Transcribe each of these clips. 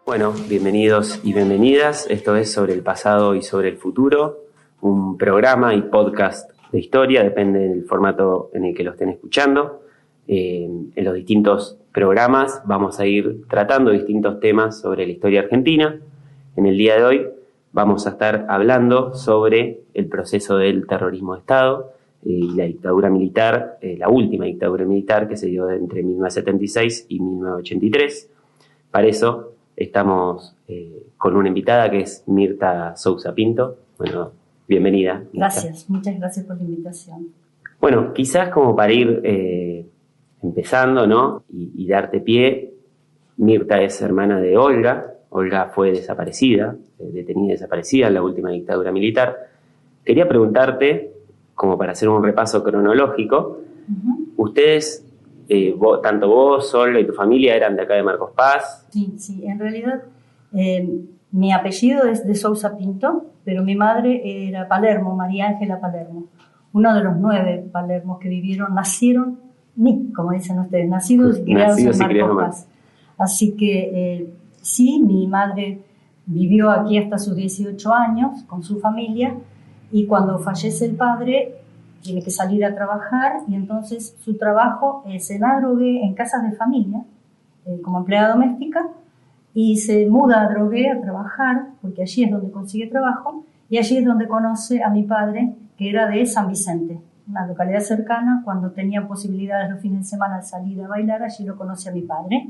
Bueno, bienvenidos y bienvenidas. Esto es Sobre el pasado y sobre el futuro, un programa y podcast de historia, depende del formato en el que lo estén escuchando. En los distintos programas vamos a ir tratando distintos temas sobre la historia argentina. En el día de hoy vamos a estar hablando sobre el proceso del terrorismo de Estado y la dictadura militar, la última dictadura militar que se dio entre 1976 y 1983. Para eso estamos con una invitada que es Mirta Sousa Pinto. Bueno, bienvenida. Mirta. Gracias, muchas gracias por la invitación. Bueno, quizás como para ir empezando, ¿no? Y darte pie, Mirta es hermana de Olga. Olga fue desaparecida, detenida y desaparecida en la última dictadura militar. Quería preguntarte, como para hacer un repaso cronológico, ustedes... tanto vos, Olga y tu familia eran de acá de Marcos Paz. Sí, en realidad mi apellido es de Sousa Pinto, pero mi madre era Palermo, María Ángela Palermo, uno de los 9 Palermos que nacieron, como dicen ustedes, nacidos y criados en Marcos Paz. Así que sí, mi madre vivió aquí hasta sus 18 años con su familia y cuando fallece el padre tiene que salir a trabajar y entonces su trabajo es en Adrogué, en casas de familia, como empleada doméstica, y se muda a Adrogué a trabajar, porque allí es donde consigue trabajo, y allí es donde conoce a mi padre, que era de San Vicente, una localidad cercana. Cuando tenía posibilidades los fines de semana de salir a bailar, allí lo conoce a mi padre.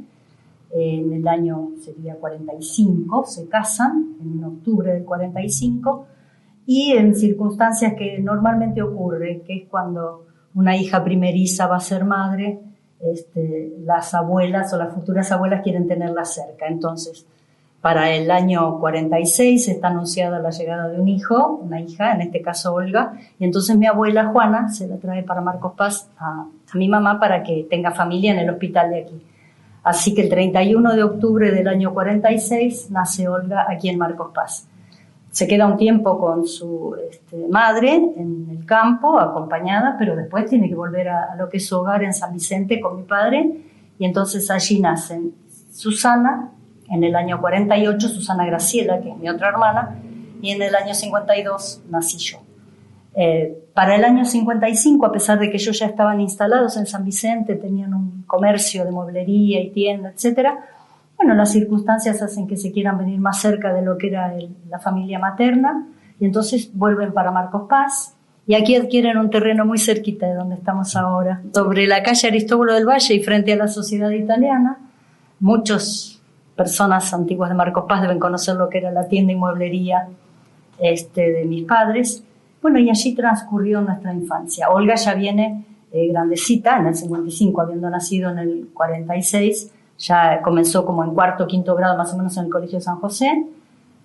En el año, sería 45, se casan, en octubre del 45, y en circunstancias que normalmente ocurre, que es cuando una hija primeriza va a ser madre, las abuelas o las futuras abuelas quieren tenerla cerca. Entonces, para el año 46 está anunciada la llegada de un hijo, una hija, en este caso Olga, y entonces mi abuela Juana se la trae para Marcos Paz a mi mamá para que tenga familia en el hospital de aquí. Así que el 31 de octubre del año 46 nace Olga aquí en Marcos Paz. Se queda un tiempo con su madre en el campo, acompañada, pero después tiene que volver a lo que es su hogar en San Vicente con mi padre, y entonces allí nacen Susana, en el año 48, Susana Graciela, que es mi otra hermana, y en el año 52 nací yo. Para el año 55, a pesar de que ellos ya estaban instalados en San Vicente, tenían un comercio de mueblería y tienda, etcétera, bueno, las circunstancias hacen que se quieran venir más cerca de lo que era la familia materna, y entonces vuelven para Marcos Paz, y aquí adquieren un terreno muy cerquita de donde estamos ahora, sobre la calle Aristóbulo del Valle y frente a la Sociedad Italiana. Muchas personas antiguas de Marcos Paz deben conocer lo que era la tienda y mueblería de mis padres. Bueno, y allí transcurrió nuestra infancia. Olga ya viene grandecita, en el 55, habiendo nacido en el 46, ya comenzó como en cuarto o quinto grado más o menos en el Colegio San José.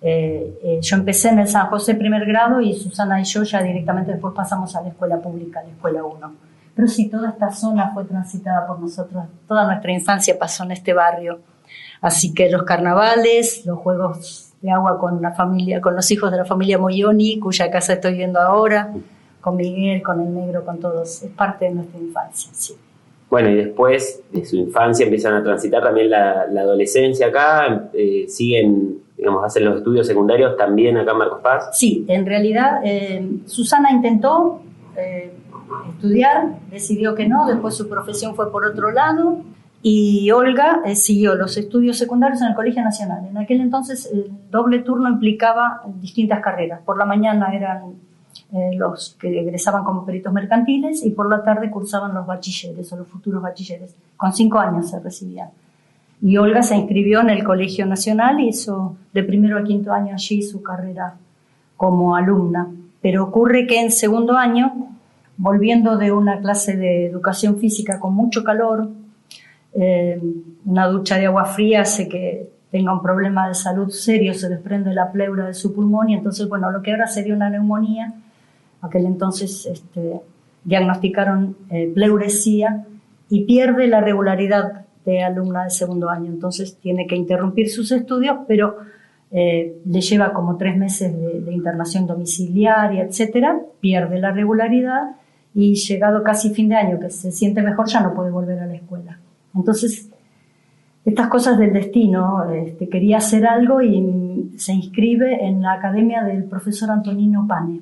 Yo empecé en el San José primer grado y Susana y yo ya directamente después pasamos a la escuela pública, la escuela 1. Pero sí, toda esta zona fue transitada por nosotros, toda nuestra infancia pasó en este barrio. Así que los carnavales, los juegos de agua con la familia, con los hijos de la familia Moyoni, cuya casa estoy viendo ahora, con Miguel, con el negro, con todos, es parte de nuestra infancia, sí. Bueno, y después de su infancia empiezan a transitar también la adolescencia acá, siguen, digamos, hacen los estudios secundarios también acá en Marcos Paz. Sí, en realidad Susana intentó estudiar, decidió que no, después su profesión fue por otro lado, y Olga siguió los estudios secundarios en el Colegio Nacional. En aquel entonces el doble turno implicaba distintas carreras. Por la mañana eran los que egresaban como peritos mercantiles y por la tarde cursaban los bachilleres o los futuros bachilleres. Con 5 años se recibían. Y Olga se inscribió en el Colegio Nacional y hizo de primero a quinto año allí su carrera como alumna. Pero ocurre que en segundo año, volviendo de una clase de educación física con mucho calor, una ducha de agua fría hace que tenga un problema de salud serio, se desprende la pleura de su pulmón y entonces, bueno, lo que ahora sería una neumonía, aquel entonces diagnosticaron pleuresía y pierde la regularidad de alumna de segundo año, entonces tiene que interrumpir sus estudios, pero le lleva como 3 meses de internación domiciliaria, etcétera, pierde la regularidad y llegado casi fin de año, que se siente mejor, ya no puede volver a la escuela. Entonces, estas cosas del destino. Quería hacer algo y se inscribe en la academia del profesor Antonino Pane.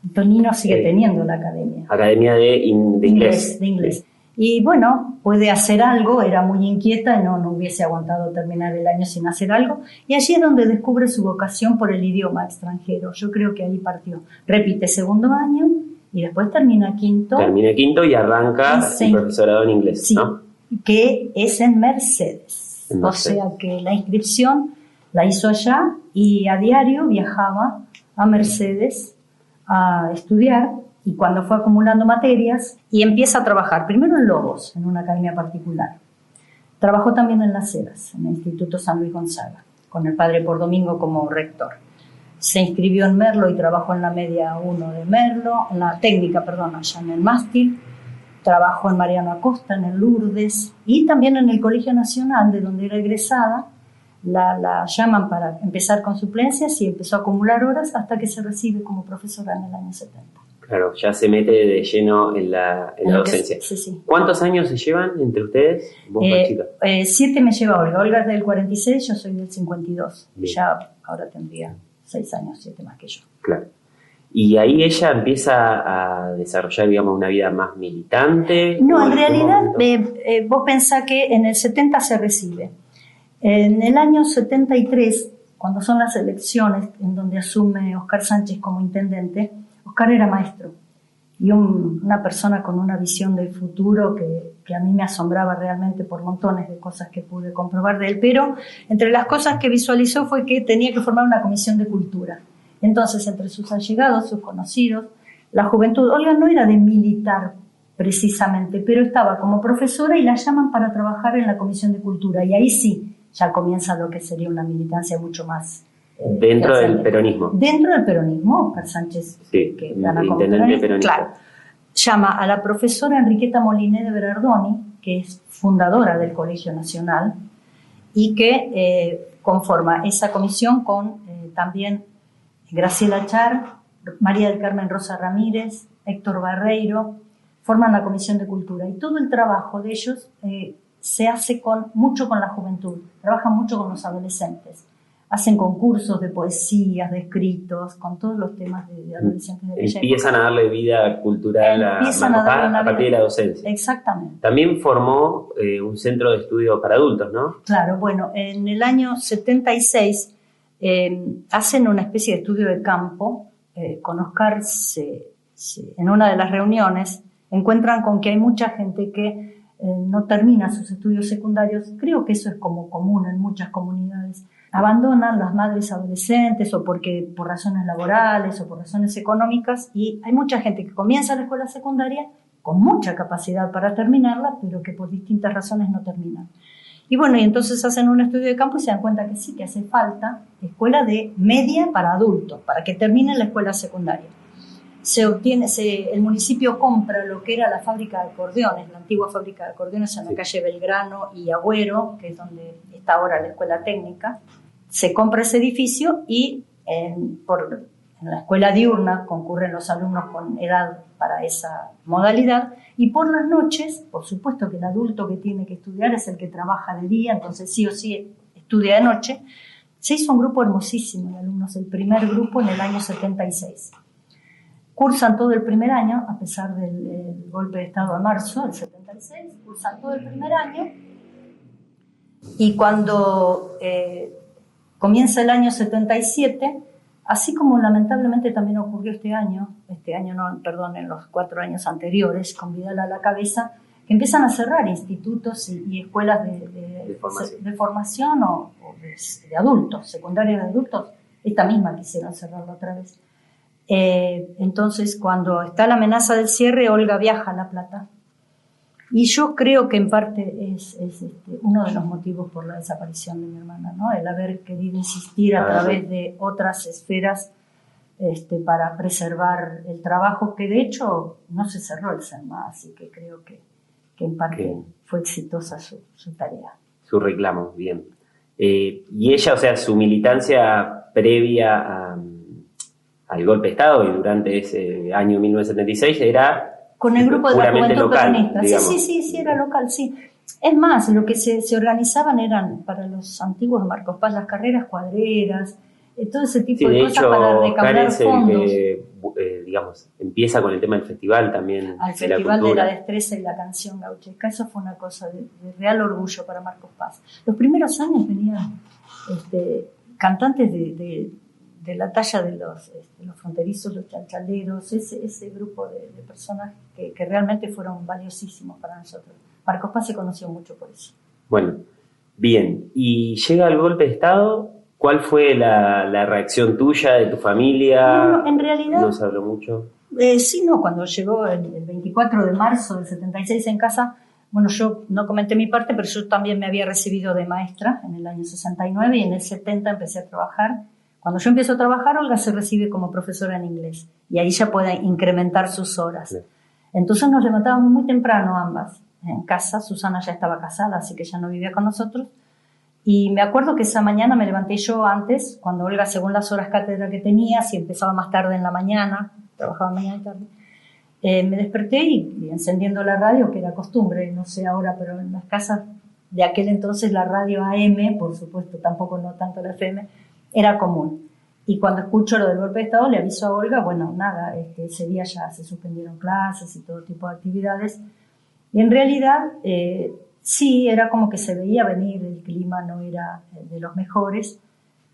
Antonino sigue teniendo la academia. Academia de inglés. De inglés. Y bueno, puede hacer algo, era muy inquieta y no hubiese aguantado terminar el año sin hacer algo. Y allí es donde descubre su vocación por el idioma extranjero. Yo creo que ahí partió. Repite segundo año y después termina quinto. Termina quinto y arranca el profesorado en inglés, sí, ¿no? Que es en Mercedes. O sea que la inscripción la hizo allá y a diario viajaba a Mercedes a estudiar, y cuando fue acumulando materias y empieza a trabajar primero en Lobos, en una academia particular. Trabajó también en Las Heras, en el Instituto San Luis Gonzaga, con el padre Por Domingo como rector. Se inscribió en Merlo y trabajó en la media 1 de Merlo, en la técnica, perdón, allá en el mástil. Trabajó en Mariano Acosta, en el Lourdes, y también en el Colegio Nacional, de donde era egresada. La llaman para empezar con suplencias y empezó a acumular horas hasta que se recibe como profesora en el año 70. Claro, ya se mete de lleno en la docencia. Sí. ¿Cuántos años se llevan entre ustedes? Vos más chica. 7 me lleva Olga. Olga es del 46, yo soy del 52. Bien. Ya ahora tendría 6 años, 7 más que yo. Claro. Y ahí ella empieza a desarrollar, digamos, una vida más militante. No, en realidad vos pensás que en el 70 se recibe. En el año 73, cuando son las elecciones, en donde asume Oscar Sánchez como intendente, Oscar era maestro y una persona con una visión del futuro que a mí me asombraba realmente por montones de cosas que pude comprobar de él, pero entre las cosas que visualizó fue que tenía que formar una comisión de cultura. Entonces, entre sus allegados, sus conocidos, la juventud, Olga no era de militar precisamente, pero estaba como profesora y la llaman para trabajar en la comisión de cultura, y ahí sí, ya comienza lo que sería una militancia mucho más... Dentro del peronismo. Dentro del peronismo, Oscar Sánchez, sí, que gana como peronista. Claro, llama a la profesora Enriqueta Moliné de Berardoni, que es fundadora del Colegio Nacional, y que conforma esa comisión con también Graciela Char, María del Carmen Rosa Ramírez, Héctor Barreiro, forman la Comisión de Cultura. Y todo el trabajo de ellos se hace mucho con la juventud, trabajan mucho con los adolescentes. Hacen concursos de poesías, de escritos, con todos los temas de adolescentes de aquella Empiezan época. a darle vida cultural a partir de la docencia. Exactamente. También formó un centro de estudio para adultos, ¿no? Claro, bueno, en el año 76 hacen una especie de estudio de campo. Con Oscar, en una de las reuniones, encuentran con que hay mucha gente que no termina sus estudios secundarios. Creo que eso es como común en muchas comunidades. Abandonan las madres adolescentes o por razones laborales o por razones económicas, y hay mucha gente que comienza la escuela secundaria con mucha capacidad para terminarla, pero que por distintas razones no terminan. Y bueno, y entonces hacen un estudio de campo y se dan cuenta que sí, que hace falta escuela de media para adultos, para que terminen la escuela secundaria. El municipio compra lo que era la fábrica de acordeones, la antigua fábrica de acordeones en la calle Belgrano y Agüero, que es donde está ahora la escuela técnica. Se compra ese edificio y en la escuela diurna concurren los alumnos con edad para esa modalidad, y por las noches, por supuesto que el adulto que tiene que estudiar es el que trabaja de día, entonces sí o sí estudia de noche. Se hizo un grupo hermosísimo de alumnos, el primer grupo en el año 76. Cursan todo el primer año, a pesar del golpe de Estado de marzo del 76, cursan todo el primer año, y cuando comienza el año 77, así como lamentablemente también ocurrió en los 4 años anteriores, con Vidal a la cabeza, que empiezan a cerrar institutos y escuelas de formación o de adultos, secundarias de adultos. Esta misma quisieron cerrarla otra vez. Entonces, cuando está la amenaza del cierre, Olga viaja a La Plata. Y yo creo que en parte es uno de los motivos por la desaparición de mi hermana, ¿no? El haber querido insistir a través de otras esferas para preservar el trabajo, que de hecho no se cerró el CERMA, así que creo que en parte fue exitosa su tarea. Su reclamo, bien. Y ella, o sea, su militancia previa al golpe de Estado y durante ese año 1976 era con el grupo de la Juventud local, Peronista. digamos. Sí, era local, sí. Es más, lo que se organizaban eran para los antiguos Marcos Paz las carreras cuadreras, todo ese tipo de cosas para recaudar fondos. Es el que, digamos, empieza con el tema del festival también. Al Festival de la Destreza y la Canción Gauchesca. Eso fue una cosa de real orgullo para Marcos Paz. Los primeros años venían cantantes de la talla de los fronterizos, los chalchaleros, ese grupo de personas que realmente fueron valiosísimos para nosotros. Marcos Paz se conoció mucho por eso. Bueno, bien. Y llega el golpe de Estado. ¿Cuál fue la reacción tuya, de tu familia? Bueno, en realidad... ¿No se habló mucho? Sí, no, cuando llegó el 24 de marzo del 76 en casa, bueno, yo no comenté mi parte, pero yo también me había recibido de maestra en el año 69 y en el 70 empecé a trabajar. Cuando yo empiezo a trabajar, Olga se recibe como profesora en inglés y ahí ya puede incrementar sus horas. Sí. Entonces nos levantábamos muy temprano ambas en casa. Susana ya estaba casada, así que ya no vivía con nosotros. Y me acuerdo que esa mañana me levanté yo antes, cuando Olga, según las horas cátedra que tenía, si empezaba más tarde en la mañana, trabajaba mañana y tarde, me desperté y encendiendo la radio, que era costumbre, no sé ahora, pero en las casas de aquel entonces la radio AM, por supuesto, tampoco no tanto la FM, era común. Y cuando escucho lo del golpe de Estado, le aviso a Olga, bueno, nada, ese día ya se suspendieron clases y todo tipo de actividades. Y en realidad... sí, era como que se veía venir, el clima no era de los mejores,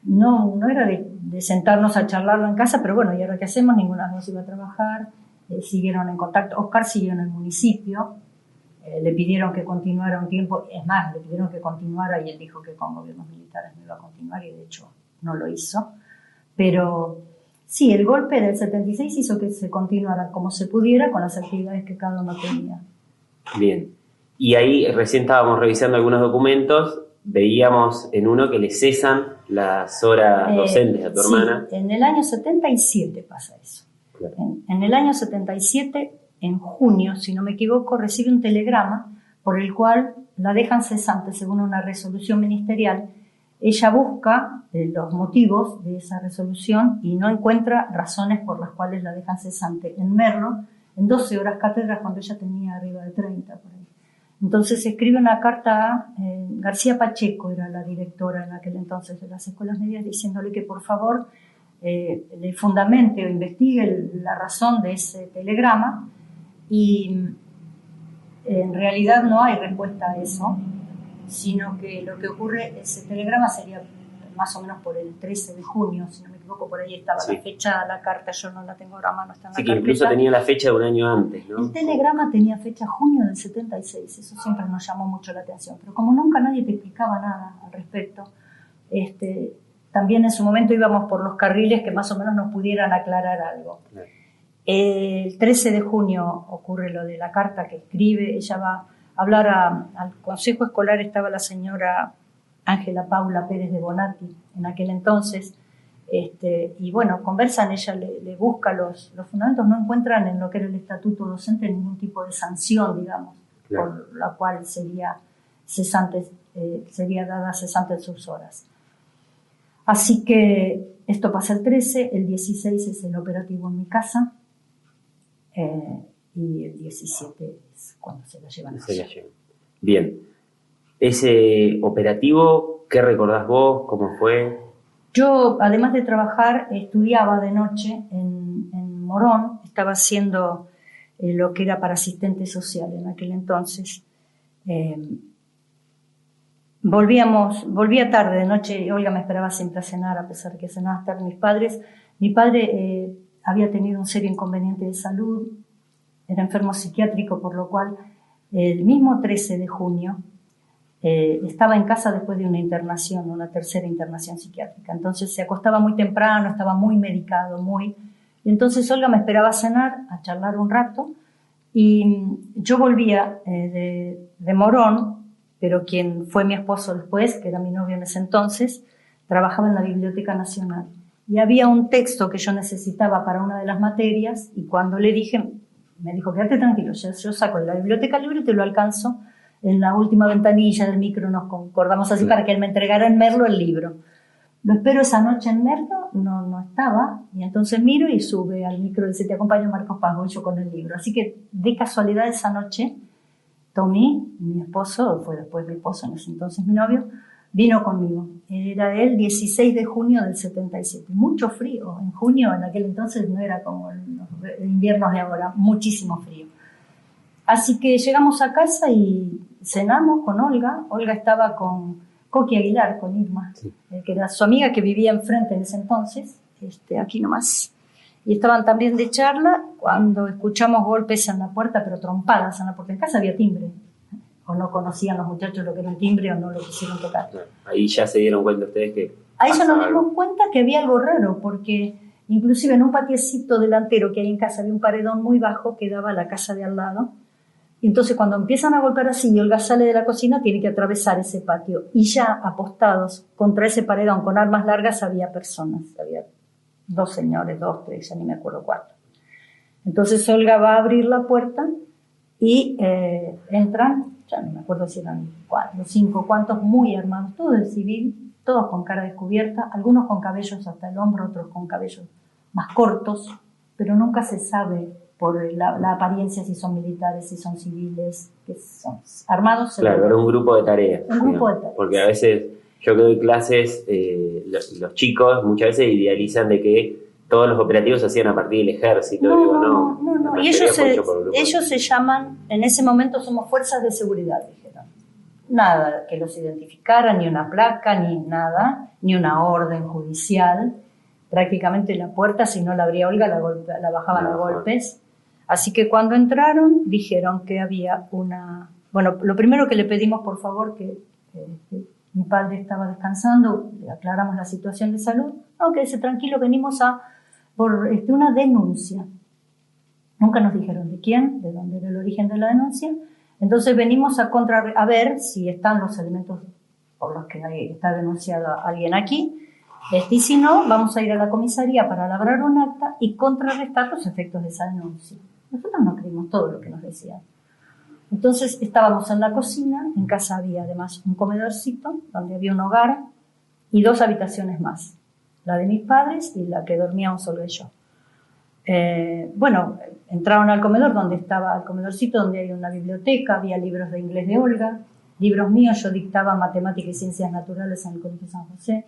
no era de sentarnos a charlarlo en casa, pero bueno, ¿y ahora qué hacemos? Ninguna de nos iba a trabajar, siguieron en contacto. Oscar siguió en el municipio, le pidieron que continuara un tiempo, es más, le pidieron que continuara y él dijo que con gobiernos militares no iba a continuar y de hecho no lo hizo. Pero sí, el golpe del 76 hizo que se continuara como se pudiera con las actividades que cada uno tenía. Bien. Y ahí recién estábamos revisando algunos documentos, veíamos en uno que le cesan las horas docentes a tu hermana. En el año 77 pasa eso. Claro. En el año 77, en junio, si no me equivoco, recibe un telegrama por el cual la dejan cesante según una resolución ministerial. Ella busca los motivos de esa resolución y no encuentra razones por las cuales la dejan cesante en Merlo, en 12 horas cátedras cuando ella tenía arriba de 30 por ahí. Entonces escribe una carta a García Pacheco, era la directora en aquel entonces de las escuelas medias, diciéndole que por favor le fundamente o investigue la razón de ese telegrama y en realidad no hay respuesta a eso, sino que lo que ocurre, ese telegrama sería más o menos por el 13 de junio, si no me equivoco, por ahí estaba la fecha, la carta, yo no la tengo ahora a mano, está en la carpeta. Que incluso tenía la fecha de un año antes, ¿no? El telegrama tenía fecha junio del 76, eso siempre nos llamó mucho la atención, pero como nunca nadie te explicaba nada al respecto, también en su momento íbamos por los carriles que más o menos nos pudieran aclarar algo. Claro. El 13 de junio ocurre lo de la carta que escribe, ella va a hablar al consejo escolar, estaba la señora Ángela Paula Pérez de Bonatti en aquel entonces, y bueno, conversan, ella le busca los fundamentos, no encuentran en lo que era el estatuto docente ningún tipo de sanción, digamos, claro, por la cual sería dada cesante en sus horas. Así que esto pasa el 13, el 16 es el operativo en mi casa, y el 17 es cuando se la llevan a ella. Bien. Ese operativo, ¿qué recordás vos? ¿Cómo fue? Yo, además de trabajar, estudiaba de noche en Morón, estaba haciendo lo que era para asistente social en aquel entonces. Volvía tarde de noche, Olga me esperaba siempre a cenar, a pesar de que cenaba tarde mi padre había tenido un serio inconveniente de salud, era enfermo psiquiátrico, por lo cual el mismo 13 de junio estaba en casa después de una tercera internación psiquiátrica. Entonces se acostaba muy temprano, estaba muy medicado, y entonces Olga me esperaba a cenar, a charlar un rato, y yo volvía de Morón, pero quien fue mi esposo después, que era mi novio en ese entonces, trabajaba en la Biblioteca Nacional. Y había un texto que yo necesitaba para una de las materias, y cuando le dije, me dijo, quédate tranquilo, yo saco de la biblioteca libre y te lo alcanzo en la última ventanilla del micro, nos concordamos así, sí, para que él me entregara en Merlo el libro. Lo espero esa noche en Merlo, no estaba, y entonces miro y sube al micro y dice, te acompaño Marcos Paz, voy yo con el libro. Así que de casualidad esa noche Tommy, mi esposo, fue después mi esposo, en ese entonces mi novio, vino conmigo. Era el 16 de junio del 77. Mucho frío. En junio, en aquel entonces, no era como los inviernos de ahora. Muchísimo frío. Así que llegamos a casa y cenamos con Olga. Olga estaba con Coqui Aguilar, con Irma, sí, que era su amiga que vivía enfrente en ese entonces, aquí nomás. Y estaban también de charla cuando escuchamos golpes en la puerta, pero trompadas en la puerta. En casa había timbre. O no conocían los muchachos lo que era un timbre o no lo quisieron tocar. Ahí ya se dieron cuenta ustedes que... Ahí ya nos dimos cuenta que había algo raro, porque inclusive en un patiecito delantero que hay en casa había un paredón muy bajo que daba a la casa de al lado. Y entonces cuando empiezan a golpear así y Olga sale de la cocina, tiene que atravesar ese patio. Y ya apostados contra ese paredón con armas largas había personas. Había 2 señores, 2, 3, ya ni me acuerdo cuántos. Entonces Olga va a abrir la puerta y entran, ya no me acuerdo si eran 4, 5, cuantos, muy armados, todos de civil, todos con cara descubierta, algunos con cabellos hasta el hombro, otros con cabellos más cortos, pero nunca se sabe por la apariencia si son militares, si son civiles, que son armados. Claro, era un grupo de tareas. Un grupo de tareas. Porque a veces, yo que doy clases, los chicos muchas veces idealizan de que todos los operativos se hacían a partir del ejército. No. Y ellos se llaman, en ese momento somos fuerzas de seguridad, dijeron. Nada que los identificara, ni una placa, ni nada, ni una orden judicial. Prácticamente la puerta, si no la abría Olga, la bajaban a golpes. Así que cuando entraron, dijeron que había una... Bueno, lo primero que le pedimos, por favor, que mi padre estaba descansando, le aclaramos la situación de salud. No, quédese tranquilo, venimos por una denuncia. Nunca nos dijeron de quién, de dónde era el origen de la denuncia. Entonces venimos a ver si están los elementos por los que está denunciado a alguien aquí. Y si no, vamos a ir a la comisaría para labrar un acta y contrarrestar los efectos de esa denuncia. Nosotros no creímos todo lo que nos decían. Entonces estábamos en la cocina, en casa había además un comedorcito donde había un hogar y 2 habitaciones más, la de mis padres y la que dormíamos Olga y yo. Entraron al comedor donde estaba el comedorcito, donde hay una biblioteca, había libros de inglés de Olga, libros míos, yo dictaba matemáticas y ciencias naturales en el Colegio San José.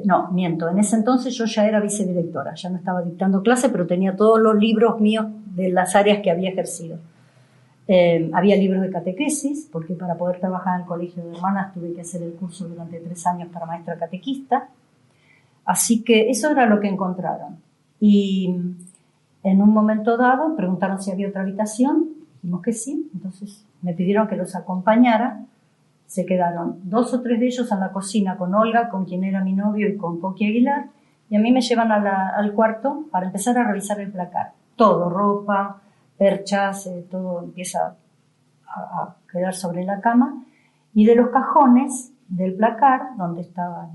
No, miento, en ese entonces yo ya era vicedirectora, ya no estaba dictando clase, pero tenía todos los libros míos de las áreas que había ejercido. Había libros de catequesis, porque para poder trabajar en el colegio de hermanas tuve que hacer el curso durante 3 años para maestra catequista, así que eso era lo que encontraron. Y en un momento dado preguntaron si había otra habitación, dijimos que sí, entonces me pidieron que los acompañara. Se quedaron 2 o 3 de ellos en la cocina con Olga, con quien era mi novio, y con Coqui Aguilar, y a mí me llevan al cuarto para empezar a revisar el placar. Todo, ropa, perchas, todo empieza a quedar sobre la cama, y de los cajones del placar, donde estaba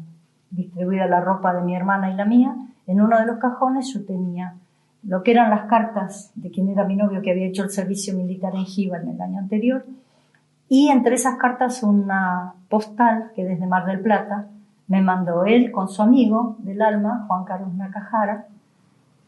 distribuida la ropa de mi hermana y la mía, en uno de los cajones yo tenía lo que eran las cartas de quien era mi novio, que había hecho el servicio militar en Giva en el año anterior, y entre esas cartas una postal que desde Mar del Plata me mandó él con su amigo del alma, Juan Carlos Nakahara.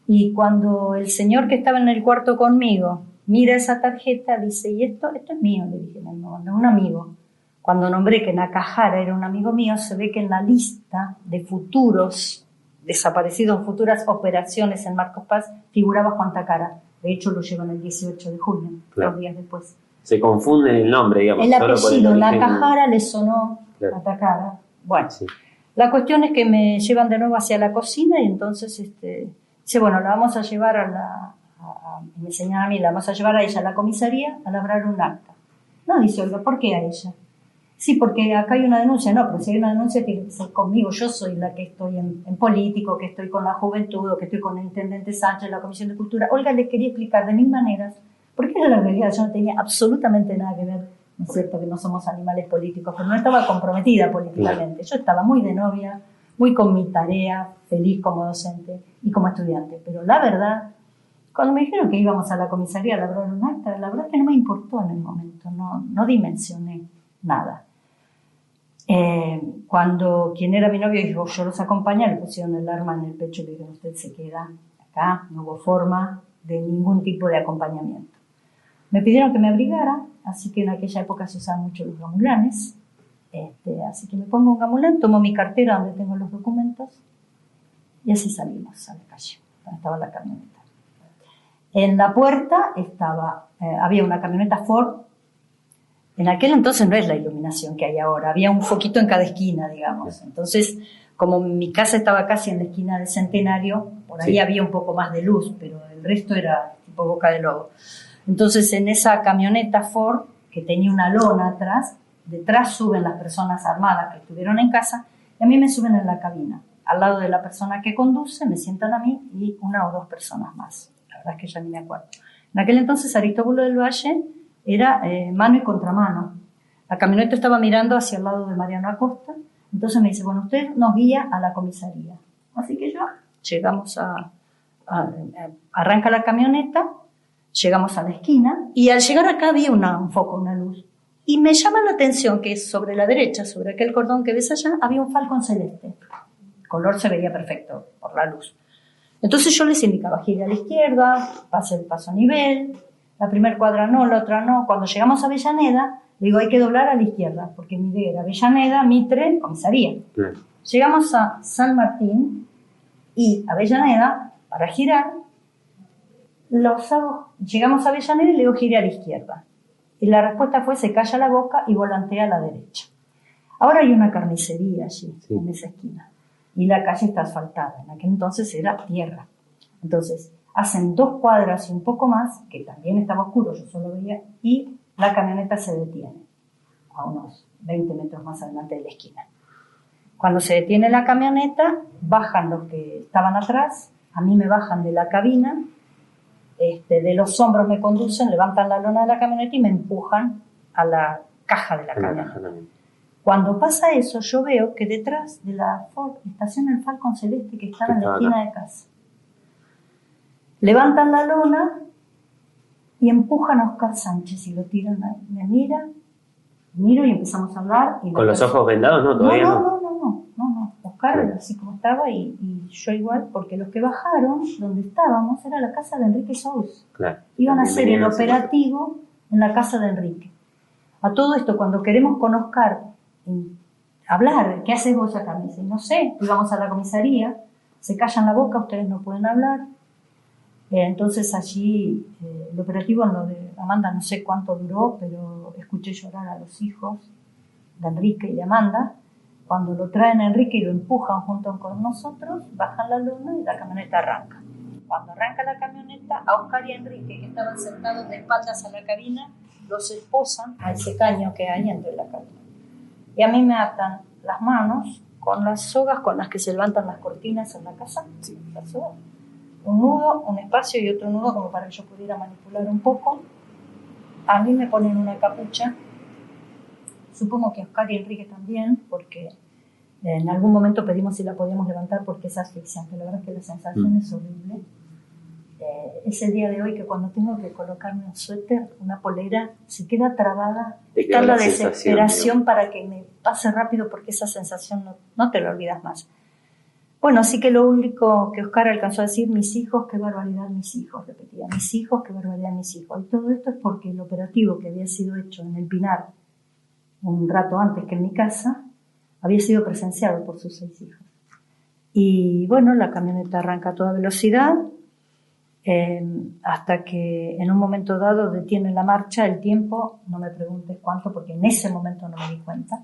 Y cuando el señor que estaba en el cuarto conmigo mira esa tarjeta, dice, ¿y esto es mío? Le dije, no, un amigo. Cuando nombré que Nakahara era un amigo mío, se ve que en la lista de futuros desaparecidos, futuras operaciones en Marcos Paz, figuraba Juan Takara. De hecho, lo llevan el 18 de junio, claro, 2 días después. Se confunde el nombre, digamos. El apellido, Nakahara, le sonó, claro, a Takara. Bueno, sí. La cuestión es que me llevan de nuevo hacia la cocina y entonces dice, bueno, la vamos a llevar me señala a mí, la vamos a llevar a ella a la comisaría a labrar un acta. No, dice Olga, ¿por qué a ella? Sí, porque acá hay una denuncia. No, pero si hay una denuncia tiene que ser conmigo. Yo soy la que estoy en político, que estoy con la juventud, o que estoy con el intendente Sánchez, la Comisión de Cultura. Olga le quería explicar de 1000 maneras, porque era la realidad. Yo no tenía absolutamente nada que ver. No es cierto que no somos animales políticos, pero no estaba comprometida políticamente. Yo estaba muy de novia, muy con mi tarea, feliz como docente y como estudiante. Pero la verdad, cuando me dijeron que íbamos a la comisaría a labrar un acta, la verdad es que no me importó en el momento, no dimensioné nada. Cuando quien era mi novio dijo, yo los acompañé, le pusieron el arma en el pecho y le dijeron, usted se queda acá, no hubo forma de ningún tipo de acompañamiento. Me pidieron que me abrigara, así que en aquella época se usaban mucho los gamulanes. Así que me pongo un gamulán, tomo mi cartera donde tengo los documentos y así salimos a la calle, donde estaba la camioneta. En la puerta había una camioneta Ford. En aquel entonces no es la iluminación que hay ahora, había un foquito en cada esquina, digamos. Entonces, como mi casa estaba casi en la esquina del Centenario, por ahí había un poco más de luz, pero el resto era tipo Boca de Lobo. Entonces, en esa camioneta Ford, que tenía una lona atrás, detrás suben las personas armadas que estuvieron en casa y a mí me suben en la cabina. Al lado de la persona que conduce me sientan a mí y una o dos personas más. La verdad es que ya ni me acuerdo. En aquel entonces Aristóbulo del Valle era mano y contramano. La camioneta estaba mirando hacia el lado de Mariano Acosta. Entonces me dice, bueno, usted nos guía a la comisaría. Así que llegamos arranca la camioneta, llegamos a la esquina y al llegar acá había un foco, una luz. Y me llama la atención que sobre la derecha, sobre aquel cordón que ves allá, había un falcón celeste. El color se veía perfecto por la luz. Entonces yo les indicaba, gire a la izquierda, pase el paso a nivel, la primera cuadra no, la otra no. Cuando llegamos a Avellaneda, digo, hay que doblar a la izquierda, porque mi idea era Avellaneda, Mitre, comisaría. Claro. Llegamos a San Martín y Avellaneda, para girar, llegamos a Avellaneda y le digo, gire a la izquierda. Y la respuesta fue, se calla la boca y volantea a la derecha. Ahora hay una carnicería allí, en esa esquina. Y la calle está asfaltada. En aquel entonces era tierra. Entonces, hacen 2 cuadras y un poco más, que también estaba oscuro, yo solo veía, y la camioneta se detiene a unos 20 metros más adelante de la esquina. Cuando se detiene la camioneta, bajan los que estaban atrás, a mí me bajan de la cabina, de los hombros me conducen, levantan la lona de la camioneta y me empujan a la caja de la camioneta. Cuando pasa eso, yo veo que detrás de la Ford estaciona el Falcon Celeste que estaba en la esquina de casa. Levantan la lona y empujan a Oscar Sánchez y lo tiran ahí. Me miro y empezamos a hablar. Y ¿Con los ojos vendados? No, todavía no. No. Oscar era así como estaba y yo igual, porque los que bajaron, donde estábamos, era la casa de Enrique Sous. Claro. Iban a hacer el operativo en la casa de Enrique. A todo esto, cuando queremos con Oscar hablar, ¿qué haces vos acá? Me dice, no sé, íbamos a la comisaría, se callan la boca, ustedes no pueden hablar. Entonces allí el operativo en lo de Amanda no sé cuánto duró, pero escuché llorar a los hijos de Enrique y de Amanda. Cuando lo traen a Enrique y lo empujan junto con nosotros, bajan la lona y la camioneta arranca. Cuando arranca la camioneta, a Oscar y a Enrique, que estaban sentados de espaldas a la cabina, los esposan a ese caño que hay dentro de la cabina. Y a mí me atan las manos con las sogas con las que se levantan las cortinas en la casa. Sí. Las sogas. Un nudo, un espacio y otro nudo como para que yo pudiera manipular un poco. A mí me ponen una capucha. Supongo que Oscar y Enrique también, porque en algún momento pedimos si la podíamos levantar porque es asfixiante. La verdad es que la sensación es horrible. Es el día de hoy que cuando tengo que colocarme un suéter, una polera, se queda trabada. Está la desesperación para que me pase rápido porque esa sensación no te la olvidas más. Bueno, así que lo único que Oscar alcanzó a decir, mis hijos, qué barbaridad, mis hijos, repetía, mis hijos, qué barbaridad, mis hijos. Y todo esto es porque el operativo que había sido hecho en el Pinar un rato antes que en mi casa, había sido presenciado por sus 6 hijos. Y bueno, la camioneta arranca a toda velocidad, hasta que en un momento dado detiene la marcha, el tiempo, no me preguntes cuánto, porque en ese momento no me di cuenta.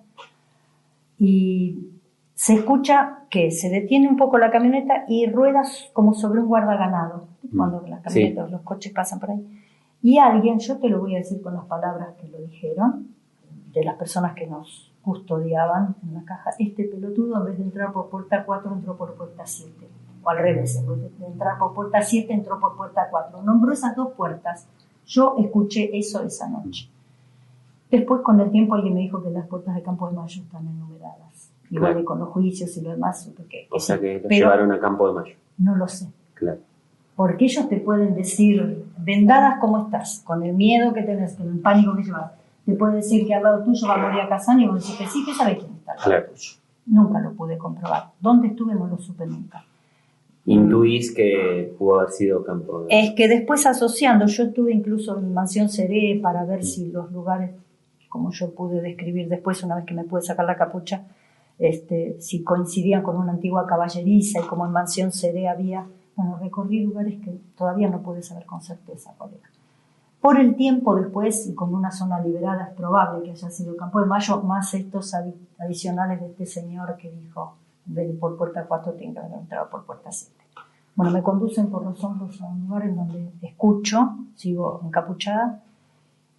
Y se escucha que se detiene un poco la camioneta y ruedas como sobre un guardaganado, cuando la camioneta, los coches pasan por ahí. Y alguien, yo te lo voy a decir con las palabras que lo dijeron, de las personas que nos custodiaban en la caja, este pelotudo en vez de entrar por puerta 4 entró por puerta 7, o al revés, en vez de entrar por puerta 7 entró por puerta 4, nombró esas 2 puertas. Yo escuché eso esa noche. Después con el tiempo alguien me dijo que las puertas de Campo de Mayo están enumeradas, igual que con los juicios y lo demás. O sea que lo llevaron a Campo de Mayo. No lo sé. Claro. Porque ellos te pueden decir, vendadas cómo estás, con el miedo que tenés, con el pánico que llevas. Te puede decir que al lado tuyo va a morir Casani y vos decís que sí, que sabe quién está al lado tuyo. Nunca lo pude comprobar. ¿Dónde estuve? No lo supe nunca. intuís que pudo haber sido Campo. Es que después asociando, yo estuve incluso en Mansión Seré para ver si los lugares, como yo pude describir después, una vez que me pude sacar la capucha, si coincidían con una antigua caballeriza, y como en Mansión Seré había, bueno, recorrí lugares que todavía no pude saber con certeza cuál era. Por el tiempo después, y con una zona liberada, es probable que haya sido Campo de Mayo, más estos adicionales de este señor que dijo, por puerta 4 tiene que haber entrado por puerta 7. Bueno, me conducen por los hombros a un lugar en donde escucho, sigo encapuchada,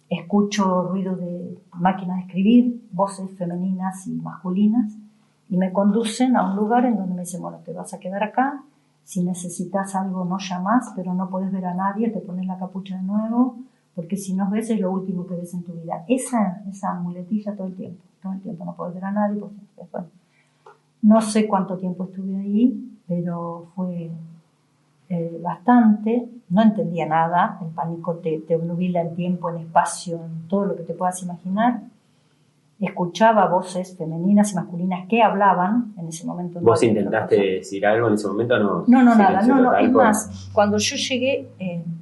escucho ruido de máquinas de escribir, voces femeninas y masculinas, y me conducen a un lugar en donde me dicen, bueno, te vas a quedar acá, si necesitas algo no llamas, pero no podés ver a nadie, te pones la capucha de nuevo, porque si nos ves es lo último que ves en tu vida. Esa muletilla todo el tiempo no podés ver a nadie, porque, bueno, no sé cuánto tiempo estuve ahí, pero fue bastante, no entendía nada, el pánico te obnubila en tiempo, en espacio, en todo lo que te puedas imaginar. Escuchaba voces femeninas y masculinas que hablaban en ese momento. ¿Vos intentaste decir algo en ese momento? No, nada, no. Es más, cuando yo llegué,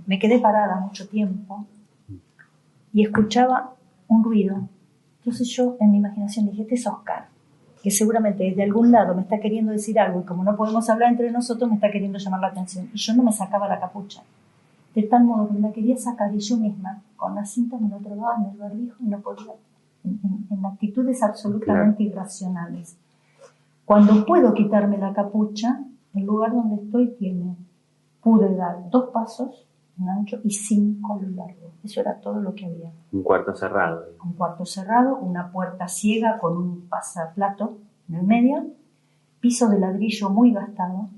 me quedé parada mucho tiempo y escuchaba un ruido. Entonces yo, en mi imaginación, dije, este es Oscar, que seguramente desde algún lado me está queriendo decir algo, y como no podemos hablar entre nosotros, me está queriendo llamar la atención. Y yo no me sacaba la capucha, de tal modo que me la quería sacar, y yo misma, con la cinta, me lo trababa en el barbijo y no podía, en actitudes absolutamente irracionales. Cuando puedo quitarme la capucha, el lugar donde estoy pude dar 2 pasos en ancho y 5 a lo largo. Eso era todo lo que había. Un cuarto cerrado. Un cuarto cerrado, una puerta ciega con un pasaplato en el medio, piso de ladrillo muy gastado,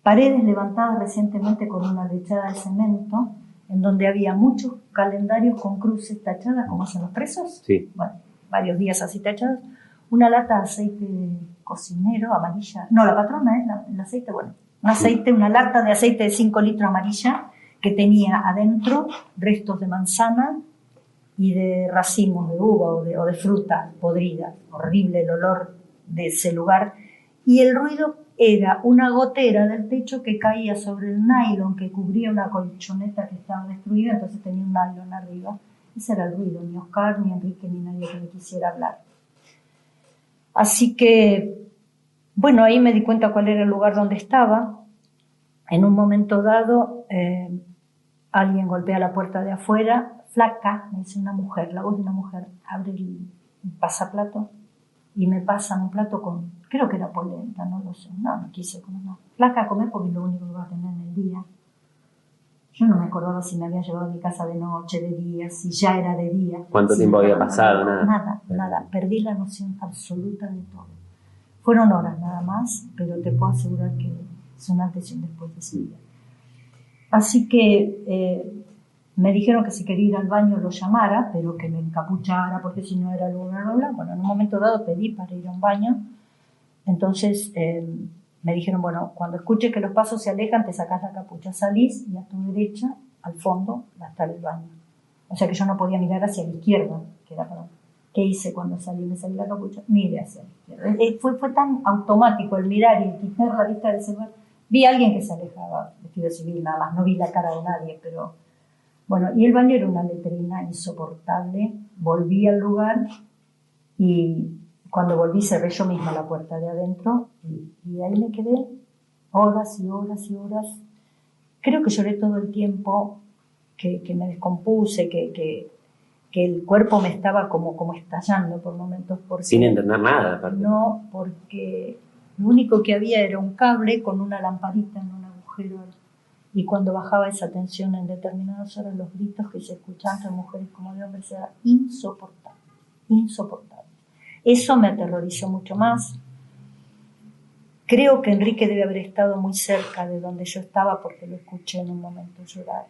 paredes levantadas recientemente con una lechada de cemento, en donde había muchos calendarios con cruces tachadas, como hacen los presos. Sí. Bueno, varios días así tachados. Una lata de aceite cocinero amarilla. No, la patrona es el aceite, bueno. Una lata de aceite de 5 litros amarilla, que tenía adentro restos de manzana y de racimos de uva o de fruta podrida. Horrible el olor de ese lugar. Y el ruido era una gotera del techo que caía sobre el nylon que cubría una colchoneta que estaba destruida, entonces tenía un nylon arriba. Ese era el ruido, ni Oscar, ni Enrique, ni nadie que me quisiera hablar. Así que, bueno, ahí me di cuenta cuál era el lugar donde estaba. En un momento dado, alguien golpea la puerta de afuera, flaca, me dice una mujer, la voz de una mujer, abre el pasaplato y me pasan un plato con, creo que era polenta, no lo sé, no quise comer nada. Flaca, comer porque es lo único que va a tener en el día. Yo no me acordaba si me había llevado a mi casa de noche, de día, si ya era de día. ¿Cuánto tiempo había pasado? Nada. Perdí la noción absoluta de todo. Fueron horas nada más, pero te puedo asegurar que son antes y un después de ese día. Así que me dijeron que si quería ir al baño lo llamara, pero que me encapuchara porque si no era lugar. Bueno, en un momento dado pedí para ir a un baño. Entonces me dijeron, bueno, cuando escuches que los pasos se alejan, te sacas la capucha, salís y a tu derecha, al fondo, va a estar el baño. O sea que yo no podía mirar hacia la izquierda, que era para... ¿Qué hice cuando salí? Me salí la capucha, miré hacia la izquierda. Fue tan automático el mirar y quitar la vista del celular. Vi a alguien que se alejaba, vestido civil nada más, no vi la cara de nadie, pero... Bueno, y el baño era una letrina insoportable. Volví al lugar y cuando volví cerré yo misma la puerta de adentro y ahí me quedé horas y horas y horas. Creo que lloré todo el tiempo, que me descompuse, que el cuerpo me estaba como estallando por momentos. Sin entender nada, aparte. No, porque lo único que había era un cable con una lamparita en un agujero. Y cuando bajaba esa tensión en determinadas horas, los gritos que se escuchaban de mujeres como de hombres era insoportable, insoportable. Eso me aterrorizó mucho más. Creo que Enrique debe haber estado muy cerca de donde yo estaba porque lo escuché en un momento llorar.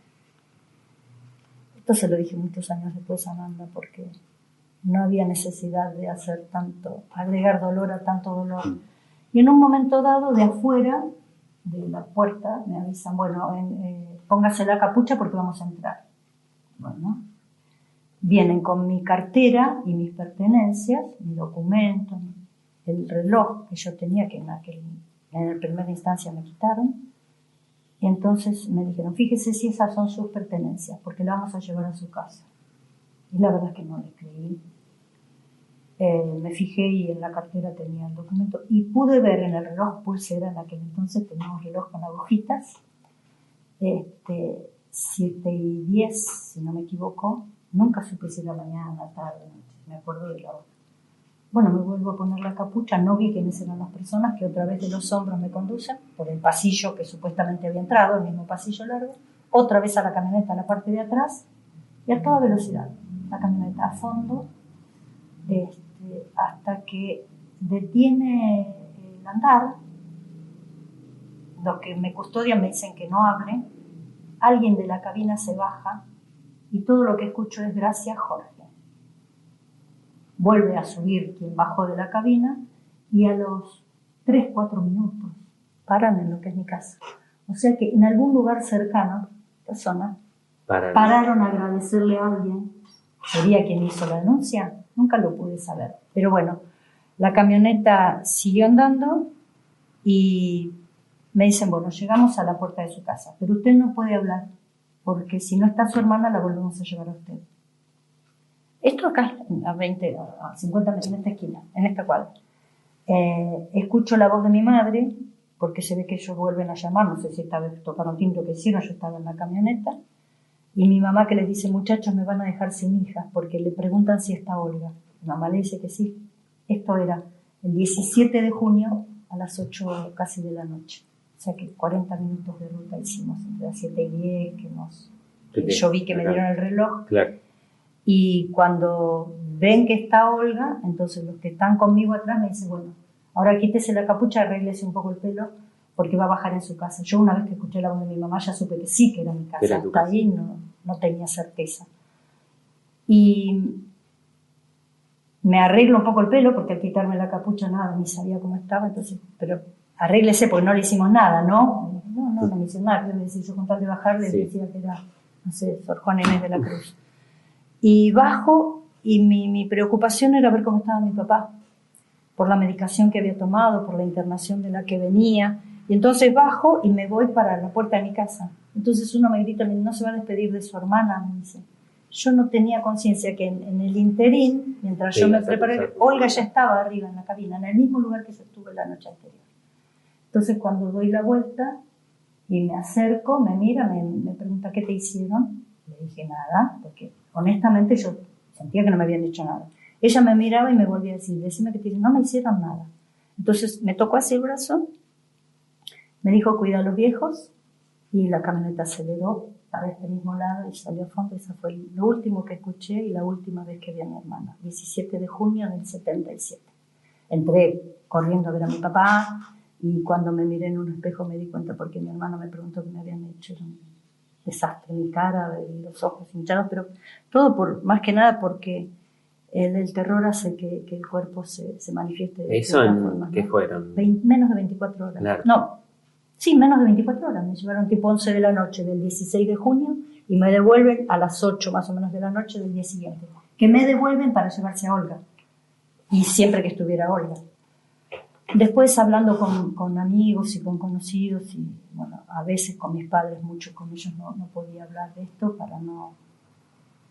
Esto se lo dije muchos años después a Amanda porque no había necesidad de hacer tanto, agregar dolor a tanto dolor. Y en un momento dado, de afuera de la puerta, me avisan, bueno, póngase la capucha porque vamos a entrar. Bueno, vienen con mi cartera y mis pertenencias, mi documento, el reloj que yo tenía, que en la primera instancia me quitaron, Y entonces me dijeron, fíjese si esas son sus pertenencias, porque la vamos a llevar a su casa. Y la verdad es que no le creí. Me fijé y en la cartera tenía el documento y pude ver en el reloj pulsera, en aquel entonces tenía un reloj con agujitas, 7:10, si no me equivoco. Nunca supe si era mañana, tarde, noche, me acuerdo de la hora. Bueno, me vuelvo a poner la capucha, no vi quiénes eran las personas que otra vez de los hombros me conducen por el pasillo que supuestamente había entrado, el mismo pasillo largo, otra vez a la camioneta a la parte de atrás y a toda velocidad, la camioneta a fondo, hasta que detiene el andar. Los que me custodian me dicen que no abre, alguien de la cabina se baja y todo lo que escucho es gracias Jorge. Vuelve a subir quien bajó de la cabina y a los 3-4 minutos paran en lo que es mi casa. O sea que en algún lugar cercano, personas, pararon a agradecerle a alguien. ¿Sería quien hizo la denuncia? Nunca lo pude saber. Pero bueno, la camioneta siguió andando y me dicen, bueno, llegamos a la puerta de su casa, pero usted no puede hablar, porque si no está su hermana la volvemos a llevar a usted. Esto acá, a 50 metros, en esta esquina, en esta cuadra. Escucho la voz de mi madre, porque se ve que ellos vuelven a llamar, no sé si esta vez tocaron timbre o qué hicieron, yo estaba en la camioneta, y mi mamá que les dice, muchachos, me van a dejar sin hijas, porque le preguntan si está Olga. Mi mamá le dice que sí. Esto era el 17 de junio a las 8 casi de la noche. O sea que 40 minutos de ruta hicimos, entre las 7:10, yo vi que me dieron el reloj. Claro. Y cuando ven que está Olga, entonces los que están conmigo atrás me dicen, bueno, ahora quítese la capucha, arréglese un poco el pelo, porque va a bajar en su casa. Yo una vez que escuché la voz de mi mamá ya supe que sí, que era mi casa. Hasta ahí no tenía certeza. Y me arreglo un poco el pelo, porque al quitarme la capucha nada, ni sabía cómo estaba, entonces, pero arréglese porque no le hicimos nada, ¿no? No me hicieron nada. Yo con tal de bajar les decía que era, no sé, Sor Juana Inés de la Cruz. Y bajo y mi preocupación era ver cómo estaba mi papá, por la medicación que había tomado, por la internación de la que venía. Y entonces bajo y me voy para la puerta de mi casa. Entonces uno me grita, no se va a despedir de su hermana, me dice. Yo no tenía conciencia que en el interín, mientras yo me preparé, Olga ya estaba arriba en la cabina, en el mismo lugar que yo estuve la noche anterior. Entonces cuando doy la vuelta y me acerco, me mira, me pregunta, ¿qué te hicieron? Le dije nada, porque honestamente yo sentía que no me habían hecho nada. Ella me miraba y me volvía a decir, decime que te hicieron. No me hicieron nada. Entonces me tocó así el brazo, me dijo, cuida a los viejos, y la camioneta aceleró a este mismo lado y salió a fondo. Esa fue lo último que escuché y la última vez que vi a mi hermana, 17 de junio del 77. Entré corriendo a ver a mi papá y cuando me miré en un espejo me di cuenta porque mi hermano me preguntó qué me habían hecho. Era un desastre, mi cara, los ojos hinchados, pero todo más que nada porque el terror hace que el cuerpo se manifieste de ¿Eso formas, qué ¿no? fueron? Menos de 24 horas. Claro. No, sí, menos de 24 horas. Me llevaron tipo 11 de la noche del 16 de junio y me devuelven a las 8 más o menos de la noche del día siguiente. Que me devuelven para llevarse a Olga. Y siempre que estuviera Olga. Después hablando con amigos y con conocidos y bueno, a veces con mis padres, mucho con ellos no podía hablar de esto para no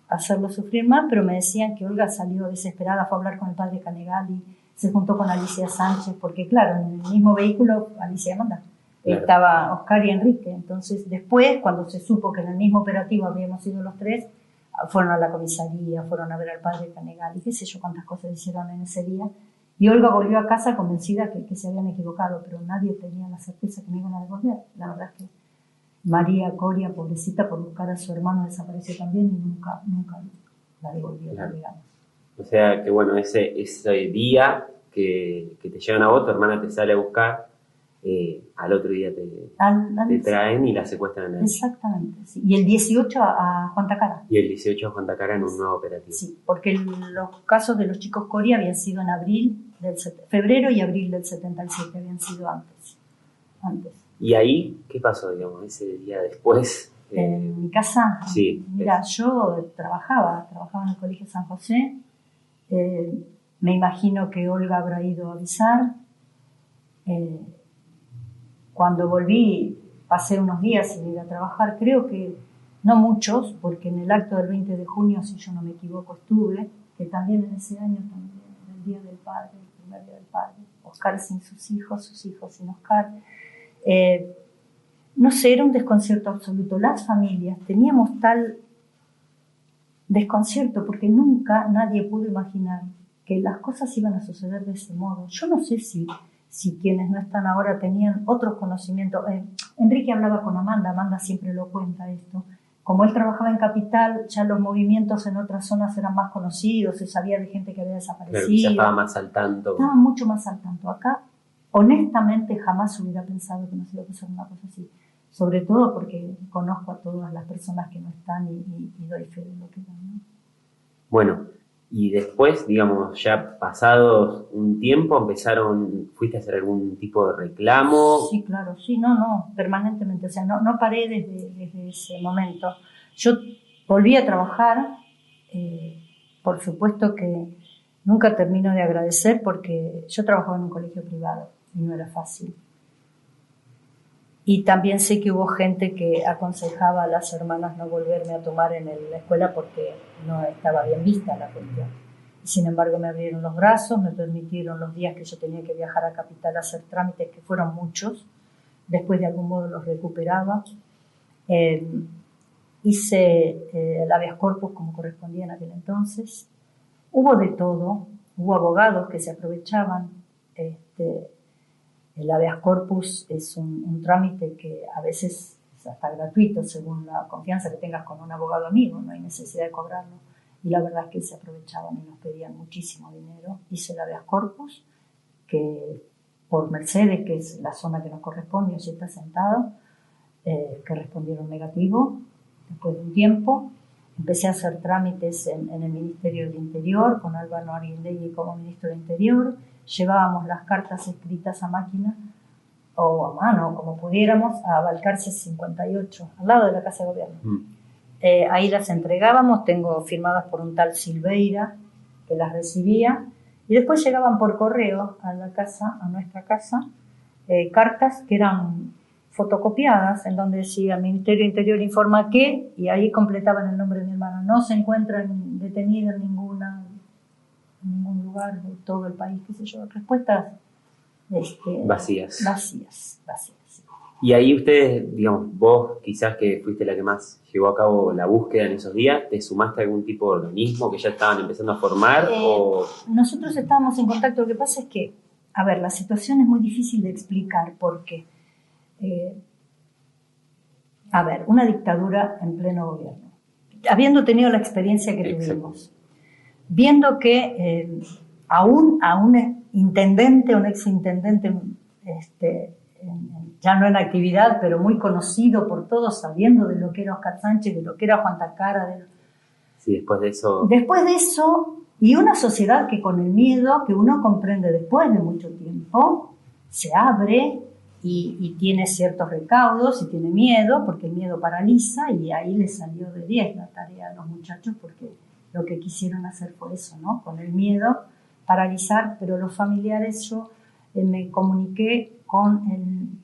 hacerlo sufrir más, pero me decían que Olga salió desesperada, fue a hablar con el padre Canegali, se juntó con Alicia Sánchez, porque claro, en el mismo vehículo Alicia manda. Claro. Estaba Oscar y Enrique, entonces después, cuando se supo que en el mismo operativo habíamos sido los tres, fueron a la comisaría, fueron a ver al padre Canegali, qué sé yo cuántas cosas hicieron en ese día, y Olga volvió a casa convencida que se habían equivocado, pero nadie tenía la certeza que me iban a devolver. La verdad es que María Coria, pobrecita, por buscar a su hermano, desapareció también y nunca la devolvieron, claro. Digamos. O sea que bueno, ese día que te llevan a vos, tu hermana te sale a buscar, al otro día te traen y la secuestran a ella. Exactamente, sí. Y el 18 a Juan Tacara. Y el 18 a Juan Tacara en un nuevo operativo. Sí, porque los casos de los chicos Coria habían sido en febrero y abril del 77, habían sido antes. ¿Y ahí qué pasó, digamos, ese día después? En mi casa, sí, mira, yo trabajaba en el Colegio San José. Me imagino que Olga habrá ido a avisar. Cuando volví, pasé unos días sin ir a trabajar, creo que no muchos, porque en el acto del 20 de junio, si yo no me equivoco, estuve, que también en ese año también, el Día del Padre, el primer Día del Padre, Oscar sin sus hijos sin Oscar. No sé, era un desconcierto absoluto. Las familias teníamos tal desconcierto porque nunca nadie pudo imaginar que las cosas iban a suceder de ese modo. Yo no sé si quienes no están ahora tenían otros conocimientos. Enrique hablaba con Amanda siempre lo cuenta esto. Como él trabajaba en Capital, ya los movimientos en otras zonas eran más conocidos, se sabía de gente que había desaparecido. Claro, ya estaba más al tanto. Estaba mucho más al tanto. Acá, honestamente, jamás hubiera pensado que nos iba a pasar una cosa así. Sobre todo porque conozco a todas las personas que no están y doy fe de lo que dan, ¿no? Bueno, y después, digamos, ya pasados un tiempo, ¿fuiste a hacer algún tipo de reclamo? Sí, claro, sí, no, permanentemente, o sea, no paré desde ese momento. Yo volví a trabajar, por supuesto que nunca termino de agradecer porque yo trabajaba en un colegio privado y no era fácil. Y también sé que hubo gente que aconsejaba a las hermanas no volverme a tomar en la escuela porque no estaba bien vista la cuestión. Y sin embargo me abrieron los brazos, me permitieron los días que yo tenía que viajar a Capital a hacer trámites, que fueron muchos. Después de algún modo los recuperaba. Hice el habeas corpus como correspondía en aquel entonces. Hubo de todo, hubo abogados que se aprovechaban. El habeas corpus es un trámite que a veces es hasta gratuito según la confianza que tengas con un abogado amigo, no hay necesidad de cobrarlo. Y la verdad es que se aprovechaban y nos pedían muchísimo dinero. Hice el habeas corpus, que por Mercedes, que es la zona que nos corresponde, allí está sentado, que respondieron negativo. Después de un tiempo empecé a hacer trámites en el Ministerio del Interior, con Álvaro Ariendegui como ministro del Interior. Llevábamos las cartas escritas a máquina o a mano, como pudiéramos, a Balcarce 58, al lado de la Casa de Gobierno. Ahí las entregábamos, tengo firmadas por un tal Silveira, que las recibía, y después llegaban por correo a nuestra casa, cartas que eran fotocopiadas, en donde decía: Ministerio del Interior informa que, y ahí completaban el nombre de mi hermana. No se encuentra detenida en ningún lugar de todo el país, qué sé yo. Respuestas vacías. Vacías. Y ahí ustedes, digamos, vos quizás que fuiste la que más llevó a cabo la búsqueda en esos días, ¿te sumaste a algún tipo de organismo que ya estaban empezando a formar? Nosotros estábamos en contacto. Lo que pasa es que, la situación es muy difícil de explicar porque, una dictadura en pleno gobierno, habiendo tenido la experiencia que tuvimos, viendo que a un intendente, un exintendente, ya no en actividad, pero muy conocido por todos, sabiendo de lo que era Oscar Sánchez, de lo que era Juan Tacara. Sí, después de eso, y una sociedad que con el miedo, que uno comprende después de mucho tiempo, se abre y tiene ciertos recaudos y tiene miedo, porque el miedo paraliza, y ahí les salió de 10 la tarea a los muchachos, porque lo que quisieron hacer fue eso, ¿no? Con el miedo paralizar, pero los familiares, yo me comuniqué con